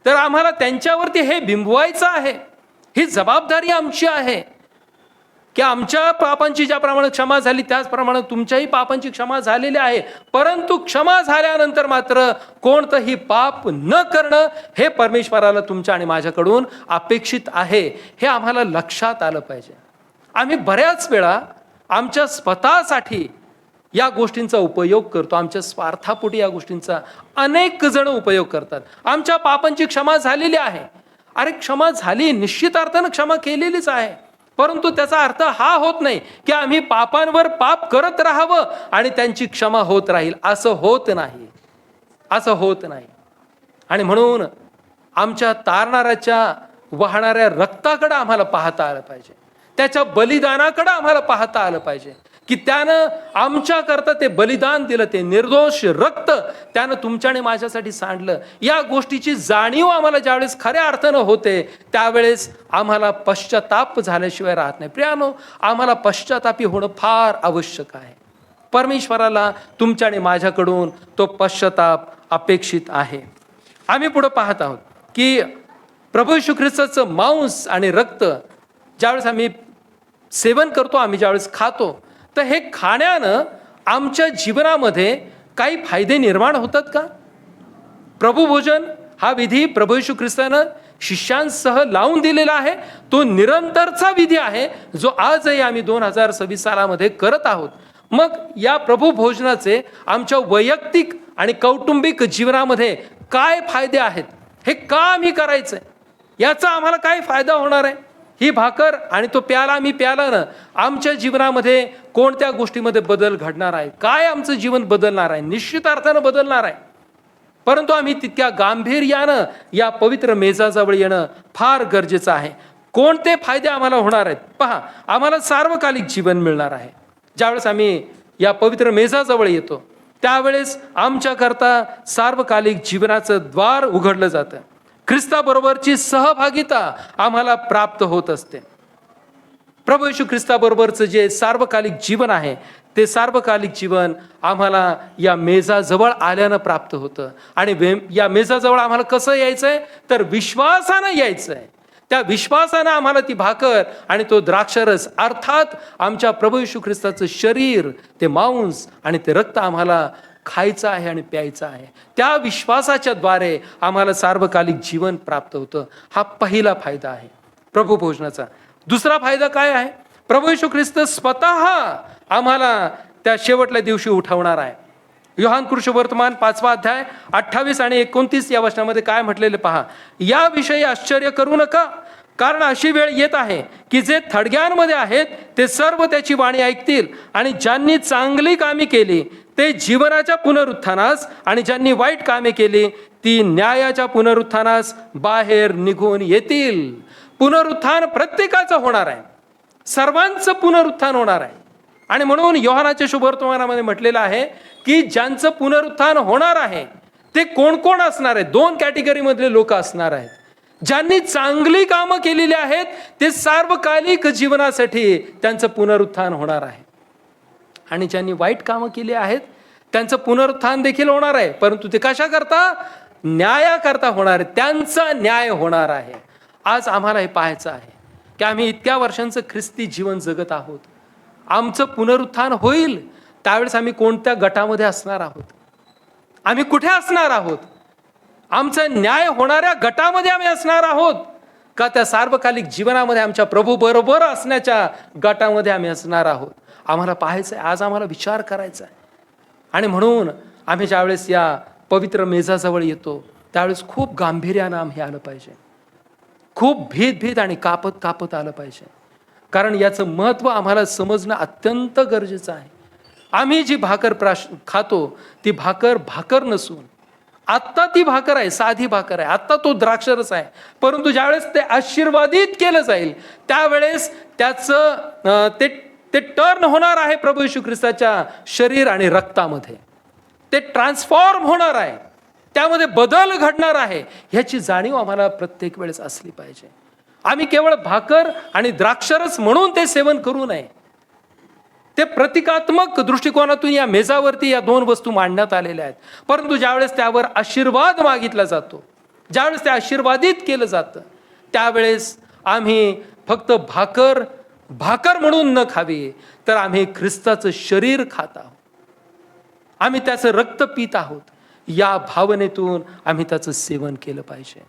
[SPEAKER 1] तर आम्हाला त्यांच्यावरती हे बिंबवायचं आहे. ही जबाबदारी आमची आहे की आमच्या पापांची ज्याप्रमाणे क्षमा झाली त्याचप्रमाणे तुमच्याही पापांची क्षमा झालेली आहे. परंतु क्षमा झाल्यानंतर मात्र कोणतंही पाप न करणं हे परमेश्वराला तुमच्या आणि माझ्याकडून अपेक्षित आहे. हे आम्हाला लक्षात आलं पाहिजे. आम्ही बऱ्याच वेळा आमच्या स्वतःसाठी या गोष्टींचा उपयोग करतो, आमच्या स्वार्थापोटी या गोष्टींचा अनेक जण उपयोग करतात. आमच्या पापांची क्षमा झालेली आहे. अरे, क्षमा झाली, निश्चित अर्थानं क्षमा केलेलीच आहे, परंतु त्याचा अर्थ हा होत नाही की आम्ही पापांवर पाप करत राहावं आणि त्यांची क्षमा होत राहील. असं होत नाही, असं होत नाही. आणि म्हणून आमच्या तारणाऱ्याच्या वाहणाऱ्या रक्ताकडे आम्हाला पाहता आलं पाहिजे, त्याच्या बलिदानाकडे आम्हाला पाहता आलं पाहिजे की त्यानं आमच्याकरता ते बलिदान दिलं, ते निर्दोष रक्त त्यानं तुमच्या आणि माझ्यासाठी सांडलं. या गोष्टीची जाणीव आम्हाला ज्यावेळेस खऱ्या अर्थानं होते त्यावेळेस आम्हाला पश्चाताप झाल्याशिवाय राहत नाही. प्रियानो, आम्हाला पश्चातापी होणं फार आवश्यक आहे. परमेश्वराला तुमच्या आणि माझ्याकडून तो पश्चाताप अपेक्षित आहे. आम्ही पुढे पाहत आहोत की प्रभू येशू ख्रिस्ताचं मांस आणि रक्त ज्यावेळेस आम्ही सेवन करतो, आम्ही ज्यावेळेस खातो, तर हे खाण्यानं आमच्या जीवनामध्ये काही फायदे निर्माण होतात का? प्रभुभोजन हा विधी प्रभू येशू ख्रिस्तानं शिष्यांसह लावून दिलेला आहे. तो निरंतरचा विधी आहे जो आजही आम्ही 2026 सालामध्ये करत आहोत. मग या प्रभुभोजनाचे आमच्या वैयक्तिक आणि कौटुंबिक जीवनामध्ये काय फायदे आहेत? हे का आम्ही करायचंय? याचा आम्हाला काय फायदा होणार आहे? ही भाकर आणि तो प्याला आम्ही प्यालानं आमच्या जीवनामध्ये कोणत्या गोष्टीमध्ये बदल घडणार आहे? काय आमचं जीवन बदलणार आहे? निश्चित अर्थानं बदलणार आहे. परंतु आम्ही तितक्या गांभीर्यानं या पवित्र मेजाजवळ येणं फार गरजेचं आहे. कोणते फायदे आम्हाला होणार आहेत? पहा, आम्हाला सार्वकालिक जीवन मिळणार आहे. ज्यावेळेस आम्ही या पवित्र मेजाजवळ येतो त्यावेळेस आमच्याकरता सार्वकालिक जीवनाचं द्वार उघडलं जातं. ख्रिस्ताबरोबरची सहभागिता आम्हाला प्राप्त होत असते. प्रभू येशू ख्रिस्ताबरोबरचं जे सार्वकालिक जीवन आहे ते सार्वकालिक जीवन आम्हाला या मेजाजवळ आल्यानं प्राप्त होतं. आणि या मेजाजवळ आम्हाला कसं यायचंय? तर विश्वासानं यायचंय. त्या विश्वासानं आम्हाला ती भाकर आणि तो द्राक्षरस अर्थात आमच्या प्रभू येशू ख्रिस्ताचं शरीर, ते मांस आणि ते रक्त आम्हाला खायचं आहे आणि प्यायचं आहे. त्या विश्वासाच्या द्वारे आम्हाला सार्वकालिक जीवन प्राप्त होतं. हा पहिला फायदा आहे प्रभू भोजनाचा. दुसरा फायदा काय आहे? प्रभू येशू ख्रिस्त स्वतः आम्हाला त्या शेवटल्या दिवशी उठवणार आहे. योहान कृष्णवर्तमान 5वा अध्याय 28 आणि 29 या वचनामध्ये काय म्हटलेले पहा. याविषयी आश्चर्य करू नका, कारण अशी वेळ येत आहे की जे थडग्यांमध्ये आहेत ते सर्व त्याची वाणी ऐकतील, आणि ज्यांनी चांगली कामे केली ते जीवनाच्या पुनरुत्थानास, आणि ज्यांनी वाईट कामे केली ती न्यायाच्या पुनरुत्थानास बाहेर निघून येतील. पुनरुत्थान प्रत्येकाचं होणार आहे, सर्वांचं पुनरुत्थान होणार आहे. आणि म्हणून योहानाच्या शुभवर्तमानामध्ये म्हटलेलं आहे की ज्यांचं पुनरुत्थान होणार आहे ते कोण कोण असणार आहेत? 2 कॅटेगरीमधले लोक असणार आहेत. ज्यांनी चांगली कामं केलेली आहेत ते सार्वकालिक जीवनासाठी त्यांचं पुनरुत्थान होणार आहे. आणि ज्यांनी वाईट कामं केली आहेत त्यांचं पुनरुत्थान देखील होणार आहे, परंतु ते कशा करता? न्यायाकरता होणार आहे. त्यांचा न्याय होणार आहे. आज आम्हाला हे पाहायचं आहे की आम्ही इतक्या वर्षांचं ख्रिस्ती जीवन जगत आहोत. आमचं पुनरुत्थान होईल त्यावेळेस आम्ही कोणत्या गटामध्ये असणार आहोत? आम्ही कुठे असणार आहोत? आमचा न्याय होणाऱ्या गटामध्ये आम्ही असणार आहोत का त्या सार्वकालिक जीवनामध्ये आमच्या प्रभू बरोबर असण्याच्या गटामध्ये आम्ही असणार आहोत? आम्हाला पाहायचं आहे. आज आम्हाला विचार करायचा आहे. आणि म्हणून आम्ही ज्यावेळेस या पवित्र मेजाजवळ येतो त्यावेळेस खूप गांभीर्यानं आम्ही आलं पाहिजे. खूप भीत आणि कापत आलं पाहिजे. कारण याचं महत्त्व आम्हाला समजणं अत्यंत गरजेचं आहे. आम्ही जी भाकर खातो ती भाकर नसून आत्ता ती भाकर आहे, साधी भाकर आहे. आत्ता तो द्राक्षरस आहे. परंतु ज्यावेळेस ते आशीर्वादित केलं जाईल त्यावेळेस त्याचं ते टर्न होणार आहे प्रभू येशू ख्रिस्ताच्या शरीर आणि रक्तामध्ये. ते ट्रान्सफॉर्म होणार आहे. त्यामध्ये बदल घडणार आहे. ह्याची जाणीव आम्हाला प्रत्येक वेळेस असली पाहिजे. आम्ही केवळ भाकर आणि द्राक्षरस म्हणून ते सेवन करू नये. ते प्रतिकात्मक दृष्टिकोनातून या मेजावरती या 2 वस्तू मांडण्यात आलेल्या आहेत. परंतु ज्यावेळेस त्यावर आशीर्वाद मागितला जातो, ज्यावेळेस ते आशीर्वादित केलं जातं त्यावेळेस आम्ही फक्त भाकर म्हणून न खावी, तर आम्ही ख्रिस्ताचं शरीर खात आहोत, आम्ही त्याचं रक्त पित आहोत. या भावनेतून आम्ही त्याचं सेवन केलं पाहिजे.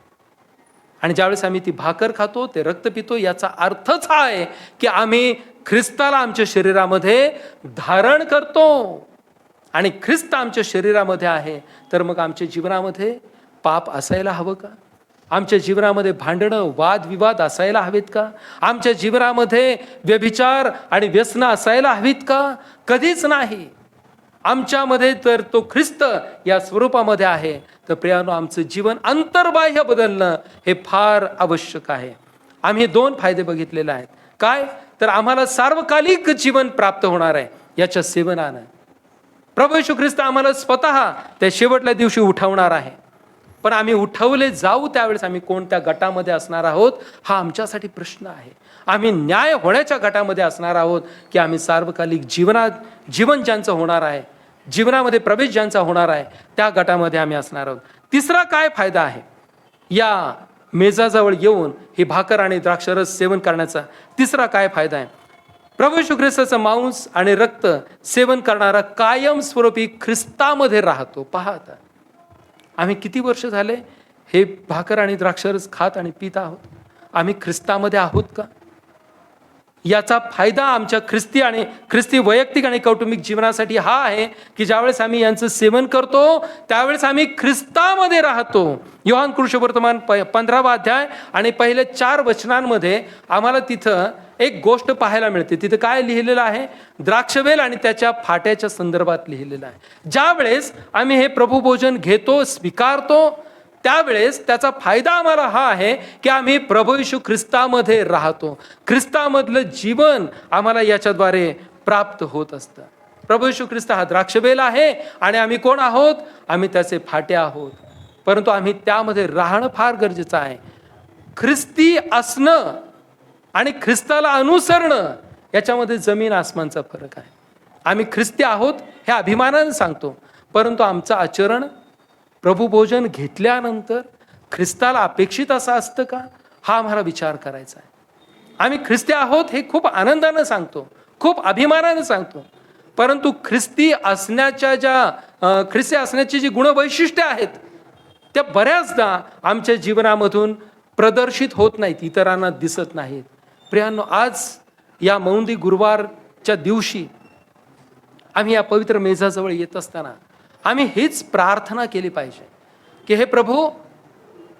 [SPEAKER 1] आणि ज्यावेळेस आम्ही ती भाकर खातो, ते रक्त पितो, याचा अर्थच हा आहे की आम्ही ख्रिस्ताला आमच्या शरीरामध्ये धारण करतो. आणि ख्रिस्त आमच्या शरीरामध्ये आहे तर मग आमच्या जीवनामध्ये पाप असायला हवं का? आमच्या जीवनामध्ये भांडणं वादविवाद असायला हवेत का? आमच्या जीवनामध्ये व्यभिचार आणि व्यसनं असायला हवीत का? कधीच नाही. आमच्यामध्ये तर तो ख्रिस्त या स्वरूपामध्ये आहे तर प्रियानो आमचं जीवन अंतर्बाह्य बदलणं हे फार आवश्यक आहे. आम्ही 2 फायदे बघितलेले आहेत. काय? तर आम्हाला सार्वकालिक जीवन प्राप्त होणार आहे याच्या सेवनानं. प्रभू येशू ख्रिस्त आम्हाला स्वतः त्या शेवटल्या दिवशी उठवणार आहे. पण आम्ही उठवले जाऊ त्यावेळेस आम्ही कोणत्या गटामध्ये असणार आहोत हा आमच्यासाठी प्रश्न आहे. आम्ही न्याय होण्याच्या गटामध्ये असणार आहोत की आम्ही सार्वकालिक जीवन ज्यांचं होणार आहे, जीवनामध्ये प्रवेश ज्यांचा होणार आहे त्या गटामध्ये आम्ही असणार आहोत. तिसरा काय फायदा आहे या मेजाजवळ येऊन ही भाकर आणि द्राक्षरस सेवन करण्याचा? तिसरा काय फायदा आहे? प्रभू येशू ख्रिस्ताचं मांस आणि रक्त सेवन करणारा कायमस्वरूपी ख्रिस्तामध्ये राहतो. पहा आता आम्ही किती वर्ष झाले हे भाकर आणि द्राक्षरस खात आणि पित आहोत? आम्ही ख्रिस्तामध्ये आहोत का? याचा फायदा आमच्या ख्रिस्ती वैयक्तिक आणि कौटुंबिक जीवनासाठी हा आहे की ज्यावेळेस आम्ही यांचं सेवन करतो त्यावेळेस आम्ही ख्रिस्तामध्ये राहतो. योहान कृष्णवर्तमान 15वा अध्याय आणि पहिले 4 वचनांमध्ये आम्हाला तिथं एक गोष्ट पाहायला मिळते. तिथं काय लिहिलेलं आहे? द्राक्षवेल आणि त्याच्या फाट्याच्या संदर्भात लिहिलेलं आहे. ज्यावेळेस आम्ही हे प्रभू भोजन घेतो, स्वीकारतो त्यावेळेस त्याचा फायदा आम्हाला हा आहे की आम्ही प्रभू येशू ख्रिस्तामध्ये राहतो. ख्रिस्तामधलं जीवन आम्हाला याच्याद्वारे प्राप्त होत असतं. प्रभू येशू ख्रिस्त हा द्राक्षवेल आहे आणि आम्ही कोण आहोत? आम्ही त्याचे फाटे आहोत. परंतु आम्ही त्यामध्ये राहणं फार गरजेचं आहे. ख्रिस्ती असणं आणि ख्रिस्ताला अनुसरणं याच्यामध्ये जमीन आसमानचा फरक आहे. आम्ही ख्रिस्ती आहोत हे अभिमानाने सांगतो, परंतु आमचं आचरण प्रभू भोजन घेतल्यानंतर ख्रिस्ताला अपेक्षित असं असतं का हा आम्हाला विचार करायचा आहे. आम्ही ख्रिस्ती आहोत हे खूप आनंदानं सांगतो, खूप अभिमानानं सांगतो, परंतु ख्रिस्ती असण्याची जी गुणवैशिष्ट्ये आहेत त्या बऱ्याचदा आमच्या जीवनामधून प्रदर्शित होत नाहीत, इतरांना दिसत नाहीत. प्रियांनो, आज या मौंदी गुरुवारच्या दिवशी आम्ही या पवित्र मेजाजवळ येत असताना आम्ही हीच प्रार्थना केली पाहिजे की हे प्रभू,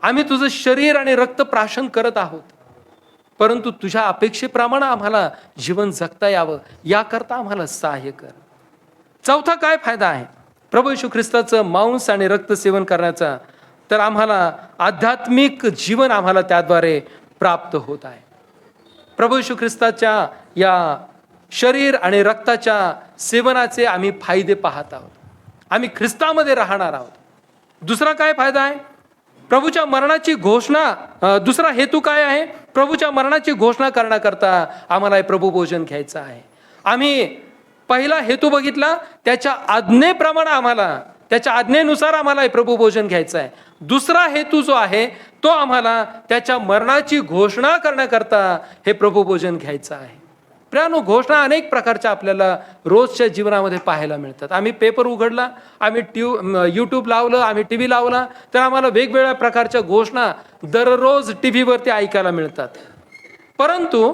[SPEAKER 1] आम्ही तुझं शरीर आणि रक्त प्राशन करत आहोत, परंतु तुझ्या अपेक्षेप्रमाणे आम्हाला जीवन जगता यावं याकरता आम्हाला सहाय्य कर. चौथा काय फायदा आहे प्रभू येशू ख्रिस्ताचं मांस आणि रक्त सेवन करण्याचा? तर आम्हाला आध्यात्मिक जीवन आम्हाला त्याद्वारे प्राप्त होत आहे. प्रभू येशू ख्रिस्ताच्या या शरीर आणि रक्ताच्या सेवनाचे आम्ही फायदे पाहत आहोत. आम्ही ख्रिस्तामध्ये राहणार आहोत. दुसरा काय फायदा आहे? प्रभूच्या मरणाची घोषणा, दुसरा हेतू काय आहे? प्रभूच्या मरणाची घोषणा करण्याकरता आम्हाला हे प्रभू भोजन घ्यायचं आहे. आम्ही पहिला हेतू बघितला, त्याच्या आज्ञेप्रमाणे आम्हाला, त्याच्या आज्ञेनुसार आम्हाला हे प्रभू भोजन घ्यायचं आहे. दुसरा हेतू जो आहे तो आम्हाला त्याच्या मरणाची घोषणा करण्याकरता हे प्रभू भोजन घ्यायचं आहे. प्रियानो, घोषणा अनेक प्रकारच्या आपल्याला रोजच्या जीवनामध्ये पाहायला मिळतात. आम्ही पेपर उघडला, आम्ही यूट्यूब लावलं, आम्ही टी व्ही लावला, तर आम्हाला वेगवेगळ्या प्रकारच्या घोषणा दररोज टी व्हीवरती ऐकायला मिळतात. परंतु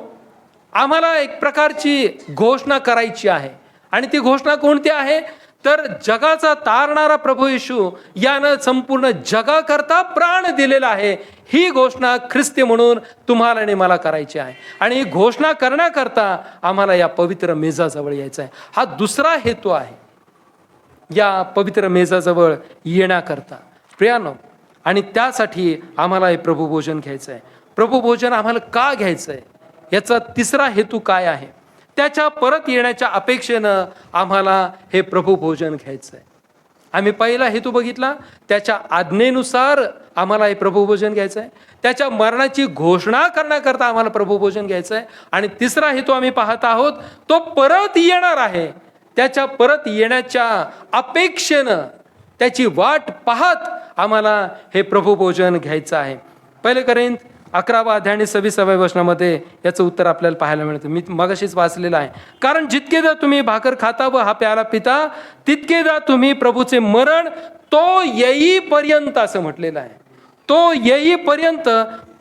[SPEAKER 1] आम्हाला एक प्रकारची घोषणा करायची आहे, आणि ती घोषणा कोणती आहे? तर जगाचा तारणारा प्रभू येशू यानं संपूर्ण जगाकरता प्राण दिलेला आहे. ही घोषणा ख्रिस्ती म्हणून तुम्हाला आणि मला करायची आहे. आणि ही घोषणा करण्याकरता आम्हाला या पवित्र मेजाजवळ यायचं आहे. हा दुसरा हेतू आहे या पवित्र मेजाजवळ येण्याकरता, प्रियानो. आणि त्यासाठी आम्हाला हे प्रभू भोजन घ्यायचं आहे. प्रभू भोजन आम्हाला का घ्यायचं आहे? याचा तिसरा हेतू काय आहे? त्याच्या परत येण्याच्या अपेक्षेनं आम्हाला हे प्रभू भोजन घ्यायचं आहे. आम्ही पहिला हेतू बघितला, त्याच्या आज्ञेनुसार आम्हाला हे प्रभू भोजन घ्यायचं आहे. त्याच्या मरणाची घोषणा करण्याकरता आम्हाला प्रभू भोजन घ्यायचं आहे. आणि तिसरा हेतू आम्ही पाहत आहोत, तो परत येणार आहे. त्याच्या परत येण्याच्या अपेक्षेनं, त्याची वाट पाहत आम्हाला हे प्रभू भोजन घ्यायचं आहे. 1 कोरिंथ 11 अध्याय आणि 26व्या वचनामध्ये याचं उत्तर आपल्याला पाहायला मिळतं. मी मगाशीच वाचलेलं आहे. कारण जितकेदा तुम्ही भाकर खाता व हा प्याला पिता, तितकेदा तुम्ही प्रभूचे मरण तो येईपर्यंत, असं म्हटलेलं आहे, तो येईपर्यंत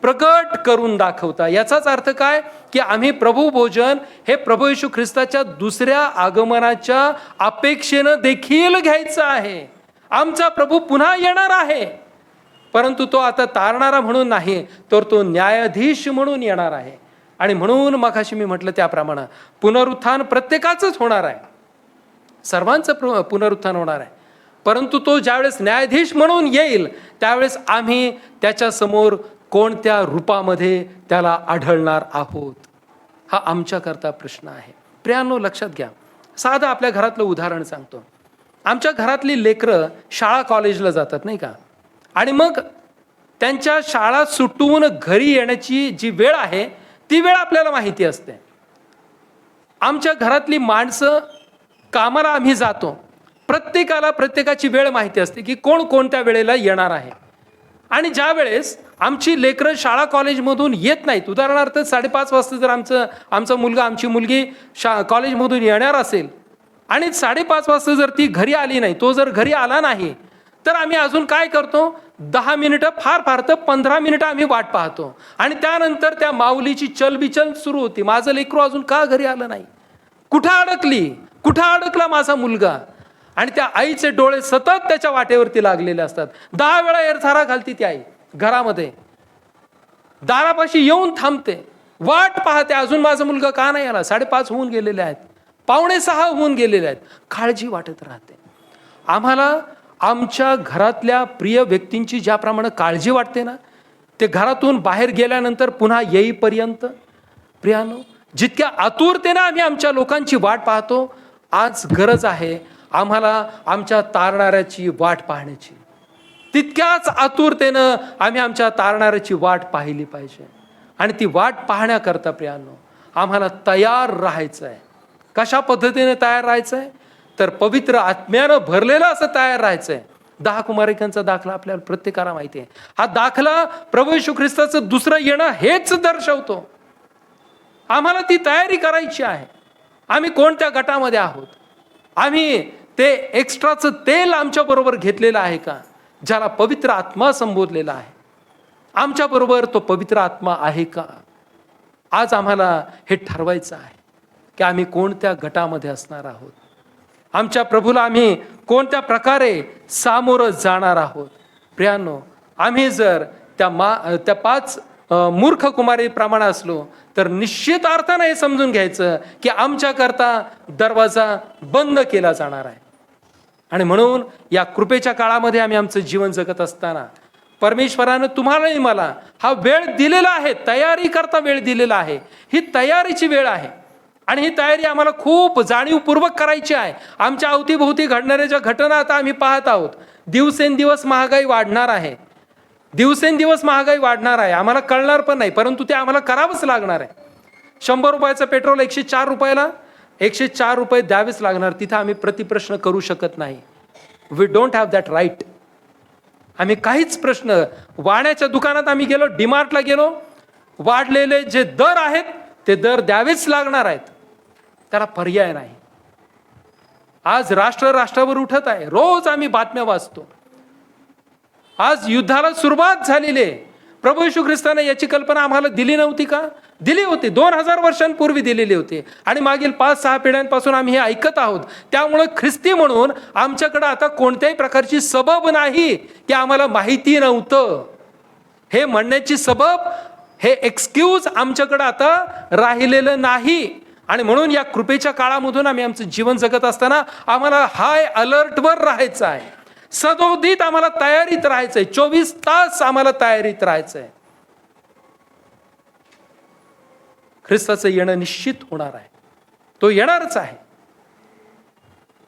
[SPEAKER 1] प्रकट करून दाखवता. याचाच अर्थ काय? की आम्ही प्रभू भोजन हे प्रभू येशू ख्रिस्ताच्या दुसऱ्या आगमनाच्या अपेक्षेनं देखील घ्यायचं आहे. आमचा प्रभू पुन्हा येणार आहे, परंतु तो आता तारणारा म्हणून नाही, तर तो न्यायाधीश म्हणून येणार आहे. आणि म्हणून मगाशी मी म्हटलं त्याप्रमाणे पुनरुत्थान प्रत्येकाचंच होणार आहे, सर्वांचं पुनरुत्थान होणार आहे. परंतु तो ज्यावेळेस न्यायाधीश म्हणून येईल, त्यावेळेस आम्ही त्याच्या समोर कोणत्या रूपामध्ये त्याला आढळणार आहोत, हा आमच्याकरता प्रश्न आहे. प्रियांनो, लक्षात घ्या. साधं आपल्या घरातलं उदाहरण सांगतो. आमच्या घरातली लेकरं शाळा कॉलेजला जातात, नाही का? आणि मग त्यांच्या शाळा सुटून घरी येण्याची जी वेळ आहे, ती वेळ आपल्याला माहिती असते. आमच्या घरातली माणसं कामाला आम्ही जातो, प्रत्येकाला प्रत्येकाची वेळ माहिती असते की कोण कोणत्या वेळेला येणार आहे. आणि ज्या वेळेस आमची लेकरं शाळा कॉलेजमधून येत नाहीत, उदाहरणार्थ 5:30 वाजता जर आमचा मुलगा आमची मुलगी कॉलेजमधून येणार असेल आणि 5:30 वाजता जर ती घरी आली नाही, तो जर घरी आला नाही, तर आम्ही अजून काय करतो? 10 मिनिटं, फार तर 15 मिनिटं आम्ही वाट पाहतो. आणि त्यानंतर त्या माऊलीची चलबिचल सुरू होती. माझं लेकरू अजून का घरी आलं नाही? कुठं अडकला माझा मुलगा? आणि त्या आईचे डोळे सतत त्याच्या वाटेवरती लागलेले असतात. 10 वेळा एरथारा घालती ती आई घरामध्ये, दारापाशी येऊन थांबते, वाट पाहते, अजून माझा मुलगा का नाही आला? 5:30 होऊन गेलेले आहेत, 5:45 होऊन गेलेले आहेत. काळजी वाटत राहते. आम्हाला आमच्या घरातल्या प्रिय व्यक्तींची ज्याप्रमाणे काळजी वाटते ना, ते घरातून बाहेर गेल्यानंतर पुन्हा येईपर्यंत, प्रियानो, जितक्या आतुरतेनं आम्ही आमच्या लोकांची वाट पाहतो, आज गरज आहे आम्हाला आमच्या तारणाऱ्याची वाट पाहण्याची. तितक्याच आतुरतेनं आम्ही आमच्या तारणाऱ्याची वाट पाहिली पाहिजे. आणि ती वाट पाहण्याकरता प्रियानो आम्हाला तयार राहायचं आहे. कशा पद्धतीने तयार राहायचं आहे? तर पवित्र आत्म्यानं भरलेलं असं तयार राहायचंय. 10 कुमारिकांचा दाखला आपल्याला प्रत्येकाला माहिती आहे. हा दाखला प्रभू येशू ख्रिस्ताचं दुसरं येणं हेच दर्शवतो. आम्हाला ती तयारी करायची आहे. आम्ही कोणत्या गटामध्ये आहोत? आम्ही ते एक्स्ट्राचं तेल आमच्या बरोबर घेतलेलं आहे का, ज्याला पवित्र आत्मा संबोधलेला आहे? आमच्या बरोबर तो पवित्र आत्मा आहे का? आज आम्हाला हे ठरवायचं आहे की आम्ही कोणत्या गटामध्ये असणार आहोत. आमच्या प्रभूला आम्ही कोणत्या प्रकारे सामोरं जाणार आहोत. प्रियांनो, आम्ही जर त्या 5 मूर्ख कुमारी प्रमाणे असलो तर निश्चित अर्थानं हे समजून घ्यायचं की आमच्याकरता दरवाजा बंद केला जाणार आहे. आणि म्हणून या कृपेच्या काळामध्ये आम्ही आमचं जीवन जगत असताना परमेश्वरानं तुम्हालाही मला हा वेळ दिलेला आहे, तयारी करता वेळ दिलेला आहे. ही तयारीची वेळ आहे आणि ही तयारी आम्हाला खूप जाणीवपूर्वक करायची आहे. आमच्या अवतीभोवती घडणाऱ्या ज्या घटना आता आम्ही पाहत आहोत, दिवसेंदिवस महागाई वाढणार आहे, दिवसेंदिवस महागाई वाढणार आहे. आम्हाला कळणार पण नाही, परंतु ते आम्हाला करावंच लागणार आहे. 100 रुपयाचं पेट्रोल 104 रुपयाला 104 रुपये द्यावेच लागणार. तिथं आम्ही प्रतिप्रश्न करू शकत नाही. We don't have that right. आम्ही काहीच प्रश्न, वाण्याच्या दुकानात आम्ही गेलो, डीमार्टला गेलो, वाढलेले जे दर आहेत ते दर द्यावेच लागणार आहेत, त्याला पर्याय नाही. आज राष्ट्रावर उठत आहे. रोज आम्ही बातम्या वाचतो. आज युद्धाला सुरुवात झालेली आहे. प्रभू येशू ख्रिस्ताने याची कल्पना आम्हाला दिली नव्हती का? दिली होती. 2000 वर्षांपूर्वी दिलेली होती आणि मागील 5-6 पिढ्यांपासून आम्ही हे ऐकत आहोत. त्यामुळे ख्रिस्ती म्हणून आमच्याकडे आता कोणत्याही प्रकारची सबब नाही की आम्हाला माहिती नव्हतं हे म्हणण्याची सबब, हे एक्सक्यूज आमच्याकडे आता राहिलेलं नाही. आणि म्हणून या कृपेच्या काळामधून आम्ही आमचं जीवन जगत असताना आम्हाला हाय अलर्टवर राहायचं आहे. सदोदित आम्हाला तयारीत राहायचंय. 24 तास आम्हाला तयारीत राहायचंय. ख्रिस्ताचं येणं निश्चित होणार आहे. तो येणारच आहे.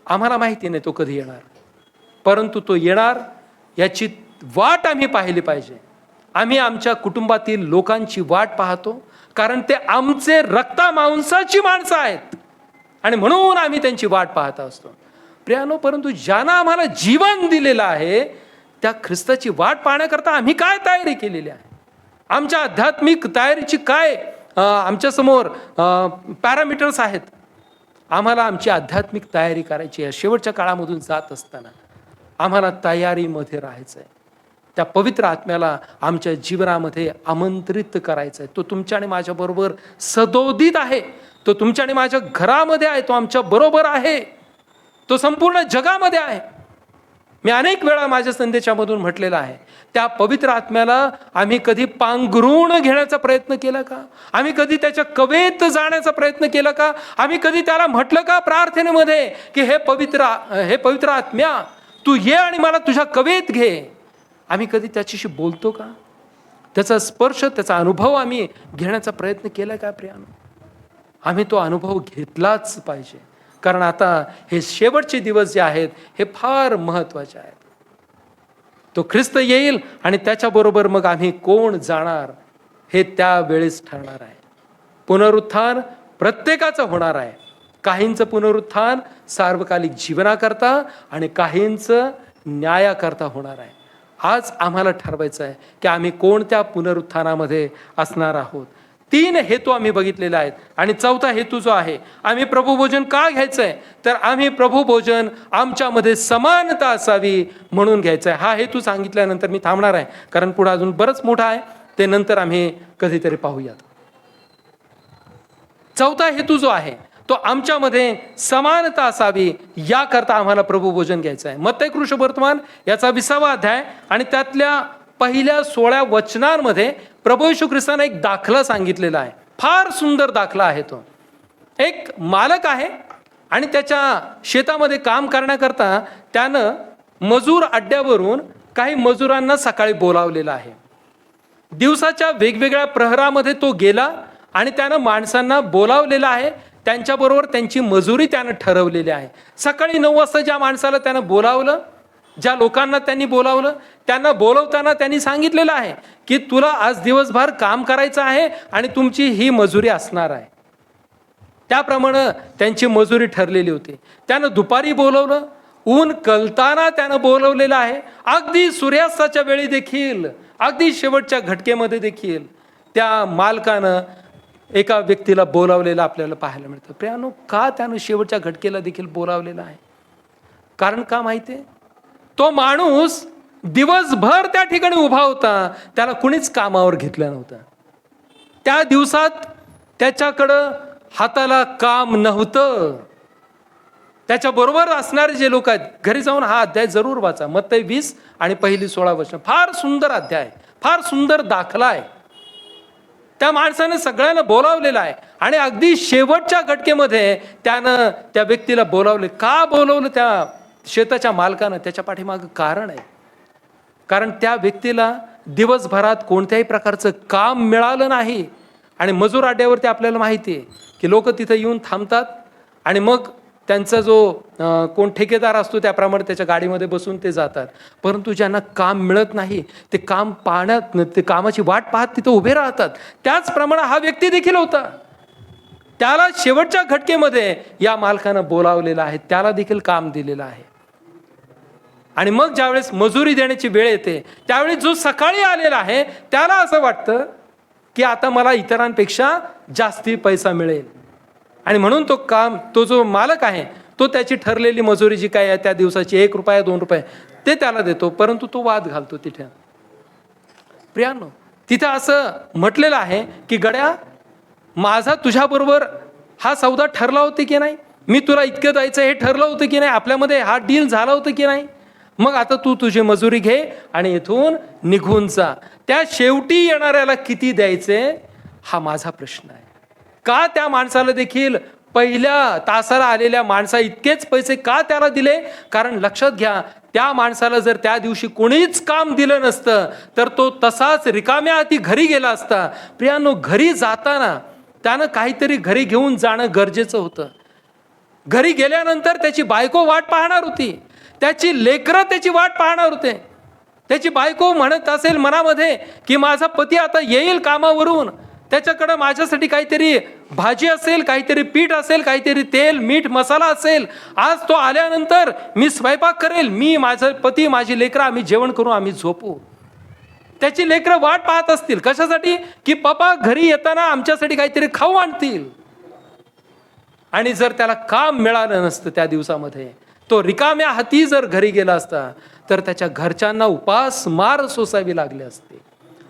[SPEAKER 1] आम्हाला माहिती नाही तो कधी येणार, परंतु तो येणार याची वाट आम्ही पाहिली पाहिजे. आम्ही आमच्या कुटुंबातील लोकांची वाट पाहतो, कारण ते आमचे रक्ता मांसाची माणसं आहेत आणि म्हणून आम्ही त्यांची वाट पाहत असतो. प्रियानो, परंतु ज्यानं आम्हाला जीवन दिलेलं आहे त्या ख्रिस्ताची वाट पाहण्याकरता आम्ही काय तयारी केलेली आहे? आमच्या आध्यात्मिक तयारीची काय आमच्यासमोर पॅरामीटर्स आहेत? आम्हाला आमची आध्यात्मिक तयारी करायची आहे. शेवटच्या काळामधून जात असताना आम्हाला तयारीमध्ये राहायचं आहे. त्या पवित्र आत्म्याला आमच्या जीवनामध्ये आमंत्रित करायचं आहे. तो तुमच्या आणि माझ्याबरोबर सदोदित आहे. तो तुमच्या आणि माझ्या घरामध्ये आहे. तो आमच्या बरोबर आहे. तो संपूर्ण जगामध्ये आहे. मी अनेक वेळा माझ्या संदेशामधून म्हटलेलं आहे, त्या पवित्र आत्म्याला आम्ही कधी पांघरून घेण्याचा प्रयत्न केला का? आम्ही कधी त्याच्या कवेत जाण्याचा प्रयत्न केला का? आम्ही कधी त्याला म्हटलं का प्रार्थनेमध्ये की हे पवित्र आत्म्या तू ये आणि मला तुझ्या कवेत घे? आम्ही कधी त्याच्याशी बोलतो का? त्याचा स्पर्श, त्याचा अनुभव आम्ही घेण्याचा प्रयत्न केला का प्रियानो? आम्ही तो अनुभव घेतलाच पाहिजे, कारण आता हे शेवटचे दिवस जे आहेत हे फार महत्त्वाचे आहेत. तो ख्रिस्त येईल आणि त्याच्याबरोबर मग आम्ही कोण जाणार हे त्यावेळेस ठरणार आहे. पुनरुत्थान प्रत्येकाचं होणार आहे. काहींचं पुनरुत्थान सार्वकालिक जीवनाकरता आणि काहींचं न्यायाकरता होणार आहे. आज आम्हाला ठरवायचं आहे की आम्ही कोणत्या पुनरुत्थानामध्ये असणार आहोत. 3 हेतू आम्ही बघितलेले आहेत. आणि 4था हेतू जो आहे, आम्ही प्रभुभोजन का घ्यायचंय? तर आम्ही प्रभुभोजन आमच्यामध्ये समानता असावी म्हणून घ्यायचं आहे. हा हेतू सांगितल्यानंतर मी थांबणार आहे, कारण पुढे अजून बरंच मोठा आहे, ते नंतर आम्ही कधीतरी पाहूयात. 4था हेतू जो आहे तो आमच्यामध्ये समानता असावी याकरता आम्हाला प्रभुभोजन घ्यायचं आहे. मत्तई कृष्णवर्तमान याचा 20वा अध्याय आणि त्यातल्या पहिल्या 16 वचनांमध्ये प्रभू येशू ख्रिस्ताने एक दाखला सांगितलेला आहे. फार सुंदर दाखला आहे तो. एक मालक आहे आणि त्याच्या शेतामध्ये काम करण्याकरता त्यानं मजूर अड्ड्यावरून काही मजुरांना सकाळी बोलावलेलं आहे. दिवसाच्या वेगवेगळ्या प्रहरामध्ये तो गेला आणि त्यानं माणसांना बोलावलेलं आहे. त्यांच्याबरोबर त्यांची मजुरी त्यानं ठरवलेली आहे. सकाळी 9 वाजता ज्या माणसाला त्यानं बोलावलं, ज्या लोकांना त्यांनी बोलावलं, त्यांना बोलवताना त्यांनी सांगितलेलं आहे की तुला आज दिवसभर काम करायचं आहे आणि तुमची ही मजुरी असणार आहे. त्याप्रमाणे त्यांची मजुरी ठरलेली होती. त्यानं दुपारी बोलवलं, ऊन कलताना त्यानं बोलवलेलं आहे. अगदी सूर्यास्ताच्या वेळी देखील, अगदी शेवटच्या घटकेमध्ये देखील त्या मालकानं एका व्यक्तीला बोलावलेलं आपल्याला पाहायला मिळतं. प्रियानो, का त्यानं शेवटच्या घटकेला देखील बोलावलेलं आहे? कारण का माहिती आहे? तो माणूस दिवसभर त्या ठिकाणी उभा होता, त्याला कुणीच कामावर घेतलं नव्हतं. त्या दिवसात त्याच्याकडं हाताला काम नव्हतं. त्याच्याबरोबर असणारे जे लोक आहेत, घरी जाऊन हा अध्याय जरूर वाचा, मत्तई 20 आणि पहिली 16 वचन. फार सुंदर अध्याय, फार सुंदर दाखला आहे. त्या माणसाने सगळ्यांना बोलावलेलं आहे आणि अगदी शेवटच्या घटकेमध्ये त्यानं त्या व्यक्तीला बोलावले. का बोलवलं त्या शेताच्या मालकानं? त्याच्या पाठीमागं कारण आहे. कारण त्या व्यक्तीला दिवसभरात कोणत्याही प्रकारचं काम मिळालं नाही. आणि मजूर अड्ड्यावरती आपल्याला माहिती आहे की लोक तिथं येऊन थांबतात आणि मग त्यांचा जो कोण ठेकेदार असतो त्याप्रमाणे त्याच्या गाडीमध्ये बसून ते जातात. परंतु ज्यांना काम मिळत नाही ते काम पाहण्यात, ते कामाची वाट पाहत तिथं उभे राहतात. त्याचप्रमाणे हा व्यक्ती देखील होता. त्याला शेवटच्या घटकेमध्ये या मालकानं बोलावलेलं आहे, त्याला देखील काम दिलेलं आहे. आणि मग ज्यावेळेस मजुरी देण्याची वेळ येते त्यावेळी जो सकाळी आलेला आहे त्याला असं वाटतं की आता मला इतरांपेक्षा जास्ती पैसा मिळेल. आणि म्हणून तो जो मालक आहे तो त्याची ठरलेली मजुरी जी काय आहे त्या दिवसाची 1 रुपया 2 रुपये ते त्याला देतो. परंतु तो वाद घालतो तिथे. प्रियानो, तिथे असं म्हटलेलं आहे की गड्या, माझा तुझ्याबरोबर हा सौदा ठरला होता की नाही, मी तुला इतकं द्यायचं हे ठरलं होतं की नाही, आपल्यामध्ये हा डील झाला होतं की नाही, मग आता तू तुझी मजुरी घे आणि इथून निघून जा. त्या शेवटी येणाऱ्याला किती द्यायचे हा माझा प्रश्न आहे. का त्या माणसाला देखील पहिल्या तासाला आलेल्या माणसा इतकेच पैसे का त्याला दिले? कारण लक्षात घ्या, त्या माणसाला जर त्या दिवशी कोणीच काम दिलं नसतं तर तो तसाच रिकाम्या हाती घरी गेला असता. प्रियानो, घरी जाताना त्यानं काहीतरी घरी घेऊन जाणं गरजेचं होतं. घरी गेल्यानंतर त्याची बायको वाट पाहणार होती, त्याची लेकरं त्याची वाट पाहणार होते. त्याची बायको म्हणत असेल मनामध्ये की माझा पती आता येईल कामावरून, त्याच्याकडे माझ्यासाठी काहीतरी भाजी असेल, काहीतरी पीठ असेल, काहीतरी तेल मीठ मसाला असेल, आज तो आल्यानंतर मी स्वयंपाक करेल, मी, माझा पती, माझी लेकरं आम्ही जेवण करू, आम्ही झोपू. त्याची लेकरं वाट पाहत असतील कशासाठी? की पप्पा घरी येताना आमच्यासाठी काहीतरी खाऊ आणतील. आणि जर त्याला काम मिळालं नसतं त्या दिवसामध्ये, तो रिकाम्या हाती जर घरी गेला असता तर त्याच्या घरच्यांना उपास मार सोसावी लागली असते.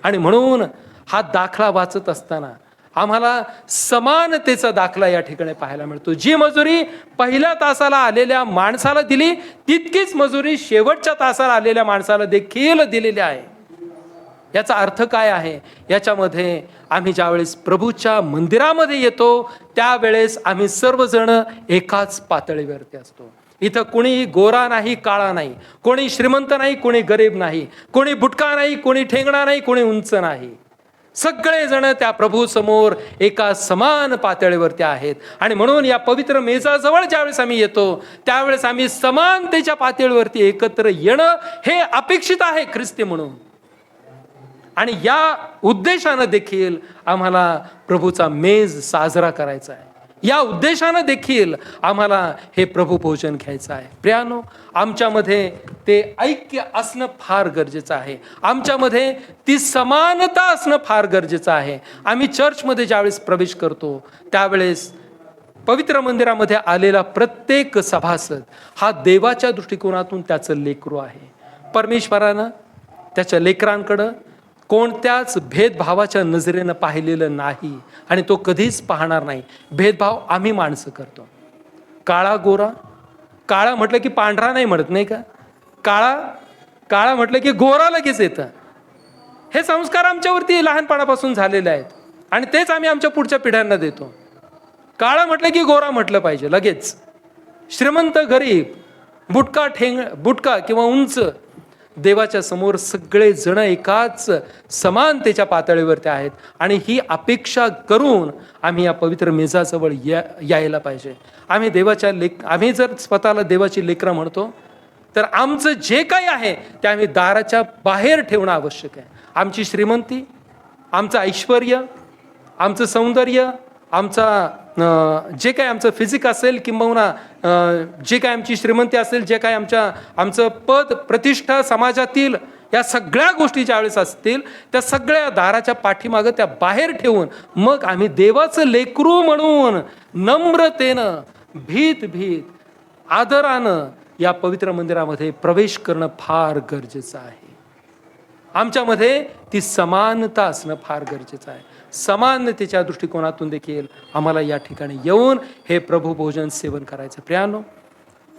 [SPEAKER 1] आणि म्हणून हा दाखला वाचत असताना आम्हाला समानतेचा दाखला या ठिकाणी पाहायला मिळतो. जी मजुरी पहिल्या तासाला आलेल्या माणसाला दिली तितकीच मजुरी शेवटच्या तासाला आलेल्या माणसाला देखील दिलेली आहे. याचा अर्थ काय आहे? याच्यामध्ये आम्ही ज्यावेळेस प्रभूच्या मंदिरामध्ये येतो त्यावेळेस आम्ही सर्वजण एकाच पातळीवरती असतो. इथं कोणी गोरा नाही, काळा नाही, कोणी श्रीमंत नाही, कोणी गरीब नाही, कोणी बुटका नाही, कोणी ठेंगणा नाही, कोणी उंच नाही. सगळेजण त्या प्रभू समोर एका समान पातळीवरती आहेत. आणि म्हणून या पवित्र मेजाजवळ ज्यावेळेस आम्ही येतो त्यावेळेस आम्ही समानतेच्या पातळीवरती एकत्र येणं हे अपेक्षित आहे ख्रिस्ती म्हणून. आणि या उद्देशानं देखील आम्हाला प्रभूचा मेज साजरा करायचा आहे. या उद्देशानं देखील आम्हाला हे प्रभू भोजन घ्यायचं आहे. प्रियानो, आमच्यामध्ये ते ऐक्य असणं फार गरजेचं आहे. आमच्यामध्ये ती समानता असणं फार गरजेचं आहे. आम्ही चर्चमध्ये ज्यावेळेस प्रवेश करतो त्यावेळेस पवित्र मंदिरामध्ये आलेला प्रत्येक सभासद हा देवाच्या दृष्टिकोनातून त्याचं लेकरू आहे. परमेश्वरानं त्याच्या लेकरांकडं कोणत्याच भेदभावाच्या नजरेनं पाहिलेलं नाही आणि तो कधीच पाहणार नाही. भेदभाव आम्ही माणसं करतो. काळा गोरा, काळा म्हटलं की पांढरा नाही म्हणत नाही का? काळा म्हटलं की गोरा लगेच येतं. हे संस्कार आमच्यावरती लहानपणापासून झालेले आहेत आणि तेच आम्ही आमच्या पुढच्या पिढ्यांना देतो. काळा म्हटलं की गोरा म्हटलं पाहिजे लगेच. श्रीमंत गरीब, बुटका किंवा उंच, देवाच्या समोर सगळे जण एकाच समानतेच्या पातळीवरती आहेत. आणि ही अपेक्षा करून आम्ही या पवित्र मेजाजवळ यायला पाहिजे. आम्ही जर स्वतःला देवाची लेकरं म्हणतो तर आमचं जे काही आहे ते आम्ही दाराच्या बाहेर ठेवणं आवश्यक आहे. आमची श्रीमंती, आमचं ऐश्वर्य, आमचं सौंदर्य, जे काय आमचं फिजिक असेल किंबहुना जे काय आमची श्रीमंती असेल, जे काय आमचं पद प्रतिष्ठा समाजातील, या सगळ्या गोष्टी ज्यावेळेस असतील त्या सगळ्या दाराच्या पाठीमागं त्या बाहेर ठेवून मग आम्ही देवाचं लेकरू म्हणून नम्रतेनं भीत आदरानं या पवित्र मंदिरामध्ये प्रवेश करणं फार गरजेचं आहे. आमच्यामध्ये ती समानता असणं फार गरजेचं आहे. समानतेच्या दृष्टिकोनातून देखील आम्हाला या ठिकाणी येऊन हे प्रभू भोजन सेवन करायचं. प्रियानो,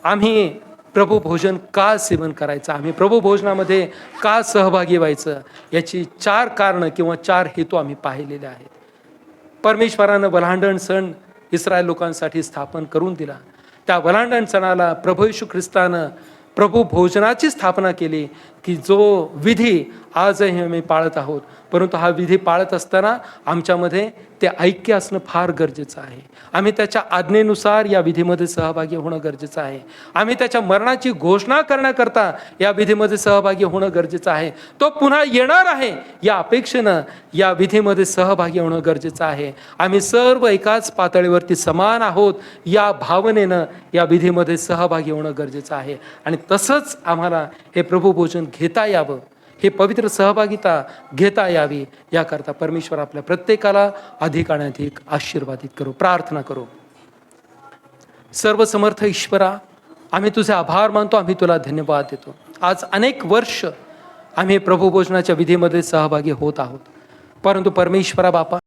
[SPEAKER 1] आम्ही प्रभू भोजन का सेवन करायचं, आम्ही प्रभू भोजनामध्ये का सहभागी व्हायचं, याची 4 कारणं किंवा 4 हेतू आम्ही पाहिलेले आहेत. परमेश्वरानं वल्हांडण सण इस्रायल लोकांसाठी स्थापन करून दिला. त्या वल्हांडण सणाला प्रभू येशू ख्रिस्तानं प्रभू भोजनाची स्थापना केली की जो विधी आजही आम्ही पाळत आहोत परंतु हा विधी पाळत असताना आमच्यामध्ये ते ऐक्य असणं फार गरजेचं आहे. आम्ही त्याच्या आज्ञेनुसार या विधीमध्ये सहभागी होणं गरजेचं आहे. आम्ही त्याच्या मरणाची घोषणा करण्याकरता या विधीमध्ये सहभागी होणं गरजेचं आहे. तो पुन्हा येणार आहे या अपेक्षेनं या विधीमध्ये सहभागी होणं गरजेचं आहे. आम्ही सर्व एकाच पातळीवरती समान आहोत या भावनेनं या विधीमध्ये सहभागी होणं गरजेचं आहे. आणि तसंच आम्हाला हे प्रभुभोजन घेता यावं, हे पवित्र सहभागिता घेता यावी, याकरता परमेश्वर आपल्या प्रत्येकाला अधिक आणि अधिक आशीर्वादित करू. प्रार्थना करू. सर्वसमर्थ ईश्वरा, आम्ही तुझे आभार मानतो, आम्ही तुला धन्यवाद देतो. आज अनेक वर्ष आम्ही प्रभुभोजनाच्या विधीमध्ये सहभागी होत आहोत, परंतु परमेश्वरा बापा,